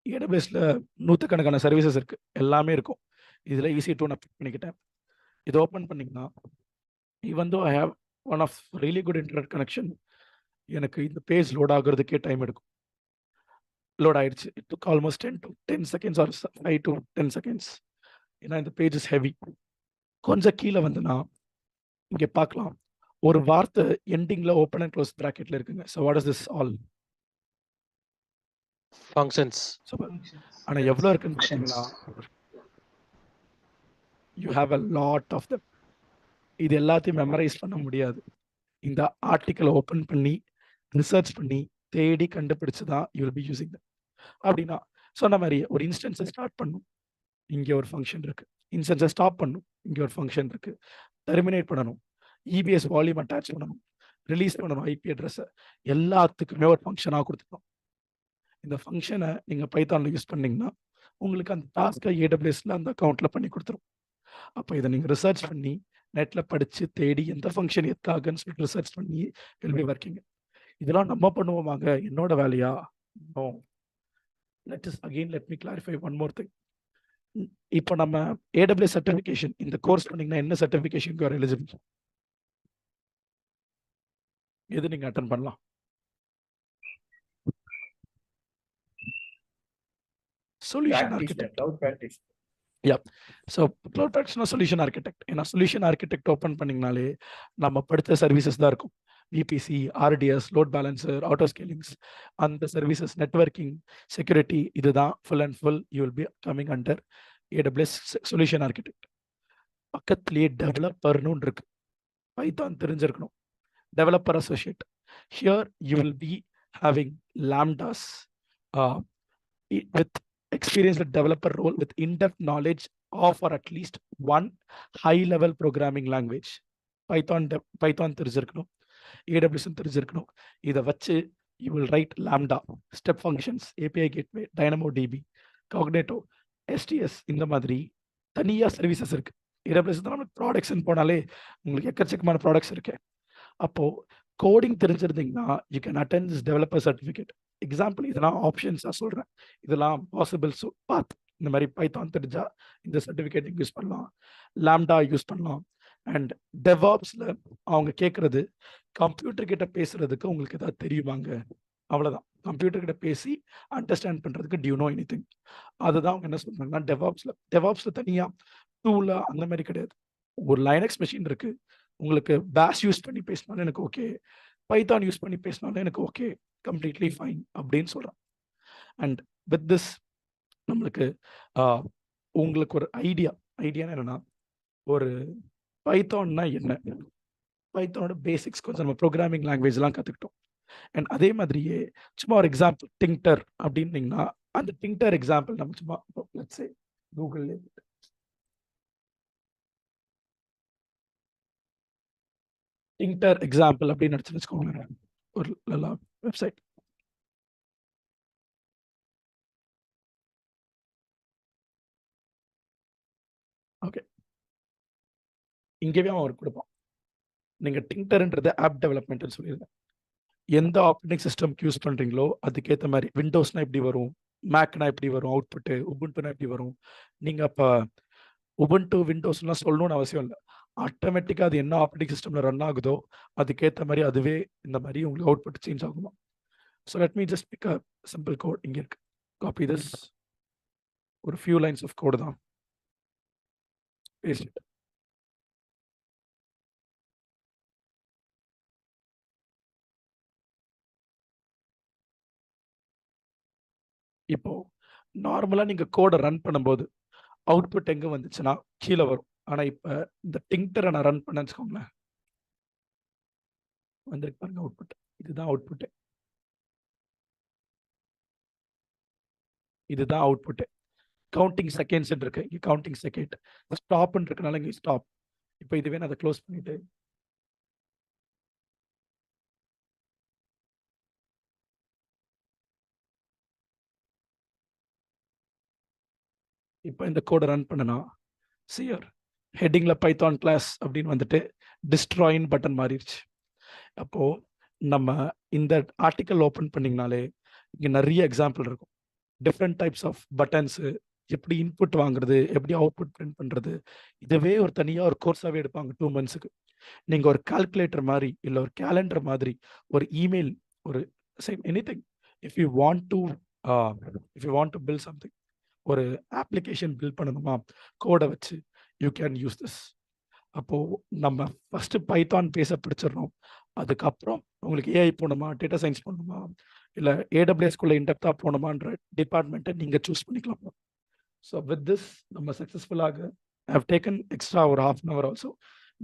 AWSல நூற்றுக்கணக்கான சர்வீசஸ் இருக்கு, எல்லாமே இருக்கும். இதுல EC2 நான் பிக் பண்ணிக்கிட்டேன். இது ஓப்பன் பண்ணிங்கன்னா, even though I have one of really good internet connection, எனக்கு இந்த பேஜ் லோட் ஆகுறதுக்கே டைம் எடுக்கும். லோட் ஆயிடுச்சு. It took almost 10 to 10 seconds or 5 to 10 seconds. ஏன்னா இந்த பேஜ் இஸ் ஹெவி. கொஞ்சம் கீழே வந்துன்னா இங்கே பார்க்கலாம், ஒரு வார்த்தை எண்டிங்ல ஓப்பன் அண்ட் க்ளோஸ் ப்ராக்கெட்ல இருக்குங்க. So what is this all? functions. ஆனா எவ்வளோ இருக்குன்னு பார்த்தீங்கன்னா, you have a lot of them. இது எல்லாத்தையும் மெமரைஸ் பண்ண முடியாது. இந்த ஆர்டிக்கலை ஓப்பன் பண்ணி ரிசர்ச் பண்ணி தேடி கண்டுபிடிச்சு தான் you will B using that. அப்படின்னா சொன்ன மாதிரி ஒரு இன்ஸ்டன்ஸை ஸ்டார்ட் பண்ணும், இங்கே ஒரு ஃபங்க்ஷன் இருக்கு. இன்ஸ்டன்ஸை ஸ்டாப் பண்ணும், இங்கே ஒரு ஃபங்க்ஷன் இருக்கு. டெர்மினேட் பண்ணணும், EBS வால்யூம் அட்டாச் பண்ணணும், ரிலீஸ் பண்ணணும் IP அட்ரஸை, எல்லாத்துக்குமே ஒரு ஃபங்க்ஷனாக கொடுத்துருக்கோம். இந்த ஃபங்க்ஷனை நீங்கள் பைத்தானில் யூஸ் பண்ணீங்கன்னா உங்களுக்கு அந்த டாஸ்க்கை AWSல அந்த அக்கௌண்ட்டில் பண்ணி கொடுத்துரும். அப்போ இதை நீங்கள் ரிசர்ச் பண்ணி நெட்டில் படித்து தேடி எந்த ஃபங்க்ஷன் எத்தாகுன்னு சொல்லிட்டு ரிசர்ச் பண்ணி வில் பி ஒர்க்கிங். இதெல்லாம் நம்ம பண்ணுவோமாங்க, என்னோட வேலையா? No. let me clarify one more thing. இப்போ நம்ம AWS சர்டிஃபிகேஷன் இந்த கோர்ஸ் பண்ணீங்கன்னா என்ன சர்டிஃபிகேஷனுக்கு ஒரு எலிஜிபிள்? எது நீங்கள் அட்டன் பண்ணலாம்? Solution architect. ஸோ க்ளவுட் ப்ராக்டிஸ்னா சொல்யூஷன் ஆர்கிடெக்ட். ஏன்னா சொல்யூஷன் ஆர்கிடெக்ட் ஓப்பன் பண்ணிங்கனாலே நம்ம படித்த சர்வீசஸ் தான் இருக்கும். VPC, RDS, load balancer, auto scalings, அந்த சர்வீசஸ், நெட்வொர்க்கிங், செக்யூரிட்டி, இதுதான் full and full you will be coming under AWS solution architect. பக்கத்துலேயே டெவலப்பர்னு ஒன்று இருக்கு, பைத்தான் தெரிஞ்சிருக்கணும், developer associate. Here you will be having lambdas with experience with developer role with in-depth knowledge of or at least one high-level programming language. Python தெரிஞ்சிருக்கணும், AWS தெரிஞ்சிருக்கணும். இதை வச்சு you will write Lambda, step functions, API gateway, DynamoDB, Cognato, STS இந்த மாதிரி தனியா services இருக்கு. AWS தான் நம்ம ப்ராடக்ட்ஸ்ன்னு போனாலே உங்களுக்கு எக்கச்சக்கமான ப்ராடக்ட்ஸ் இருக்கு. அப்போ கோடிங் தெரிஞ்சிருந்தீங்கன்னா you can attend this developer certificate. Example இதெல்லாம் ஆப்ஷன்ஸாக சொல்கிறேன், இதெல்லாம் பாசிபிள்ஸ் பாத். இந்த மாதிரி பைத்தான் தெரிஞ்சா இந்த சர்டிஃபிகேட் யூஸ் பண்ணலாம், லாம்டா யூஸ் பண்ணலாம். அண்ட் டெவாப்ஸில் அவங்க கேட்குறது கம்ப்யூட்டர் கிட்ட பேசுறதுக்கு உங்களுக்கு ஏதாவது தெரியுமாங்க, அவ்வளோதான். கம்ப்யூட்டர் கிட்ட பேசி அண்டர்ஸ்டாண்ட் பண்ணுறதுக்கு டியூ நோ எனி திங். அதுதான் அவங்க என்ன சொல்றாங்கன்னா டெவாப்ஸில் தனியாக டூலா அந்த மாதிரி கிடையாது. ஒரு லைனக்ஸ் மெஷின் இருக்கு, உங்களுக்கு பேஷ் யூஸ் பண்ணி பேசினாலும் எனக்கு ஓகே, பைத்தான் யூஸ் பண்ணி பேசினாலும் எனக்கு ஓகே, கம்ப்ளீட்லி ஃபைன் அப்படின்னு சொல்கிறேன். அண்ட் வித் திஸ் நம்மளுக்கு உங்களுக்கு ஒரு ஐடியான்னு என்னன்னா, ஒரு பைத்தான்னா என்ன, பைத்தானோட பேசிக்ஸ் கொஞ்சம் நம்ம ப்ரோக்ராமிங் லாங்குவேஜ்லாம் கற்றுக்கிட்டோம். அண்ட் அதே மாதிரியே சும்மா ஒரு எக்ஸாம்பிள் டிங்டர் அப்படின்னீங்கன்னா அந்த டிங்டர் எக்ஸாம்பிள் நம்ம சும்மா லெட்ஸ் சே கூகுள் டிங்டர் எக்ஸாம்பிள் அப்படின்னு நினச்சி வச்சுக்கோங்க, ஒரு நல்ல வெப்சைட். ஓகே, இங்கேயே அவன் ஒரு கொடுப்பான். நீங்கள் டிங்டர்ன்றது ஆப் டெவலப்மெண்ட்னு சொல்லியிருந்தேன். எந்த ஆப்ரேட்டிங் சிஸ்டம்க்கு யூஸ் பண்ணுறீங்களோ அதுக்கேற்ற மாதிரி விண்டோஸ்னா எப்படி வரும், மேக்னா எப்படி வரும் அவுட்புட்டு, உபுண்டுனா எப்படி வரும். நீங்கள் அப்போ உபுண்டு விண்டோஸ்லாம் சொல்லணும்னு அவசியம் இல்லை, ஆட்டோமேட்டிக்காக அது என்ன ஆப்ரேட்டிங் சிஸ்டமில் ரன் ஆகுதோ அதுக்கேற்ற மாதிரி அதுவே இந்த மாதிரி உங்களுக்கு அவுட்புட் சேஞ்ச் ஆகுமா. So let me just pick a simple code. இங்கே இருக்கு, காப்பி திஸ், ஒரு ஃபியூ லைன்ஸ் ஆஃப் கோடு தான், பேஸ்ட் இட். இப்போ நார்மலாக நீங்கள் கோடை ரன் பண்ணும்போது அவுட்புட் எங்கே வந்துச்சுன்னா கீழே வரும். ஆனால் இப்போ இந்த டிங்டரை நான் ரன் பண்ணேன்னு வச்சுக்கோங்களேன், வந்துருக்கு பாருங்க அவுட்புட். இதுதான் அவுட்புட்டு, இதுதான் அவுட்புட்டு. கவுண்டிங் செகண்ட்ஸ் இருக்கு, இங்கே கவுண்டிங் செகண்ட். ஸ்டாப்னு இருக்கனால இங்கே ஸ்டாப். இப்போ இதுவே நான் அதை க்ளோஸ் பண்ணிட்டு இப்போ இந்த கோடை ரன் பண்ணனா சியர் ஹெட்டிங்கில் பைத்தான் கிளாஸ் அப்படின்னு வந்துட்டு டிஸ்ட்ராயின் பட்டன் மாறிடுச்சு. அப்போது நம்ம இந்த ஆர்டிக்கல் ஓப்பன் பண்ணிங்கனாலே இங்கே நிறைய எக்ஸாம்பிள் இருக்கும். டிஃப்ரெண்ட் டைப்ஸ் ஆஃப் பட்டன்ஸு, எப்படி இன்புட் வாங்குறது, எப்படி அவுட்புட் பிரிண்ட் பண்ணுறது, இதுவே ஒரு தனியாக ஒரு கோர்ஸாகவே எடுப்பாங்க 2 monthsக்கு. நீங்கள் ஒரு கால்குலேட்டர் மாதிரி இல்லை ஒரு கேலண்டர் மாதிரி ஒரு இமெயில் ஒரு same anything, if you want to build something, ஒரு அப்ளிகேஷன் பில்ட் பண்ணணுமா கோடை வச்சு, யூ கேன் யூஸ் திஸ். அப்போது நம்ம ஃபஸ்ட்டு பைத்தான் பேச படிச்சிடணும். அதுக்கப்புறம் உங்களுக்கு ஏஐ போகணுமா, டேட்டா சயின்ஸ் போகணுமா, இல்லை ஏடபிள்யூஎஸ்குள்ளே இன்டெப்த்தாக போகணுமான்ற டிபார்ட்மெண்ட்டை நீங்கள் சூஸ் பண்ணிக்கலாம். ஸோ வித் திஸ் நம்ம சக்ஸஸ்ஃபுல்லாக ஹவ் டேக்கன் எக்ஸ்ட்ரா ஒரு 1/2 hour ஆல்சோ,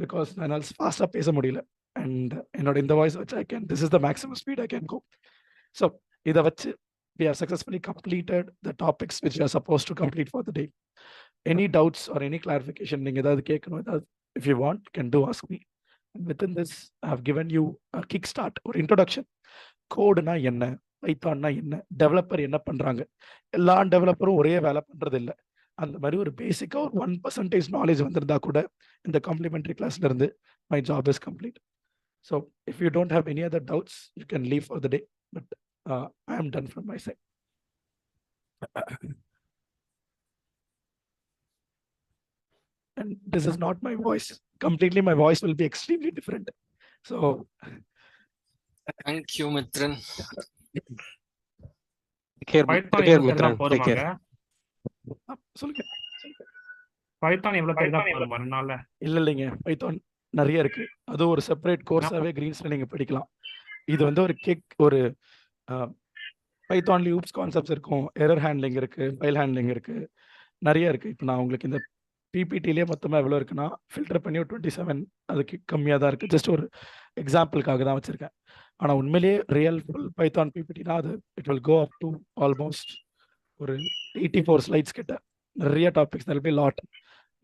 பிகாஸ் என்னால் ஃபாஸ்ட்டாக பேச முடியல. அண்ட் என்னோட இந்த வாய்ஸ் வச்சு this is the maximum speed I can go. So இதை வச்சு we have successfully completed the topics which we are supposed to complete for the day. Any doubts or any clarification, if you want, can do ask me. And within this, I have given you a kickstart or introduction. Code na enna, Python na enna, developer enna பண்றாங்க. எல்லா டெவலப்பரும் ஒரே வேலை பண்றது இல்லை. அந்த மாதிரி ஒரு பேசிக்காக ஒரு 1% நாலேஜ் வந்திருந்தா கூட இந்த காம்ப்ளிமெண்ட்ரி கிளாஸ்ல இருந்து my job is complete. So if you don't have any other doubts, you can leave for the day. But I am done from my side. And this is not my voice. Completely, my voice will be extremely different. So, thank you, Mithran. Take care, Mithran. Take care. சொல்லுங்க. Python எவ்வளவு தெரிஞ்சா போதும் வரனால? இல்லைங்க, Python நிறைய இருக்கு. அது ஒரு செப்பரேட் கோர்ஸாவே கிரீன்ஸ்ல நீங்க படிக்கலாம். இது வந்து ஒரு பைத்தான் லூப்ஸ் கான்செப்ட்ஸ் இருக்கும், எரர் ஹேண்ட்லிங் இருக்கு, ஃபைல் ஹேண்ட்லிங் இருக்கு, நிறைய இருக்கு. இப்போ நான் உங்களுக்கு இந்த பிபிடிலேயே மொத்தமாக எவ்வளோ இருக்குன்னா ஃபில்டர் பண்ணி ஒரு 27, அதுக்கு கம்மியாக தான் இருக்குது. ஜஸ்ட் ஒரு எக்ஸாம்பிளுக்காக தான் வச்சுருக்கேன். ஆனால் உண்மையிலேயே ரியல் ஃபுல் பைத்தான் பிபிடினா அது it will go up to almost ஒரு 84 slides கிட்ட. நிறைய டாபிக்ஸ் நிறைய லாட்.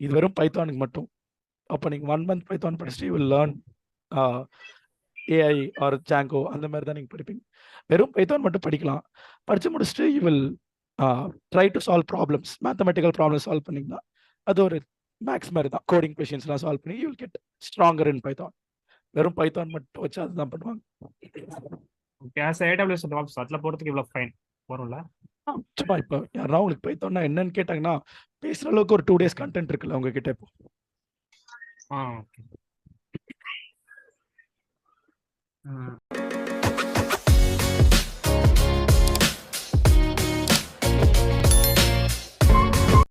இது வெறும் பைத்தானுக்கு மட்டும். அப்போ நீங்கள் 1 month பைத்தான் படிச்சுட்டு you will learn AI or Django அந்த மாதிரி தான் நீங்கள் படிப்பீங்க. வெறும் பைத்தான் மட்டும் படிக்கலாம். படித்து முடிச்சுட்டு you will try to solve problems, mathematical problem solve பண்ணிங்கன்னா அது ஒரு மேக்ஸ் மாதிரி தான். கோடிங் கொஷின்ஸ்லாம் சால்வ் பண்ணி you will get stronger in Python. வெறும் பைத்தான் மட்டும் வச்சு அதுதான் பண்ணுவாங்க. ஓகே, ஆஸ் ஏடபிள்யூஎஸ் டெவலப்ஸ் அதில் போகிறதுக்கு இவ்வளோ ஃபைன் வரும்ல? சும்மா இப்போ யாருன்னா உங்களுக்கு பைத்தான்னா என்னன்னு கேட்டாங்கன்னா பேசுகிற அளவுக்கு ஒரு 2 days கண்டென்ட் இருக்குல்ல உங்ககிட்ட இப்போ. ஓகே.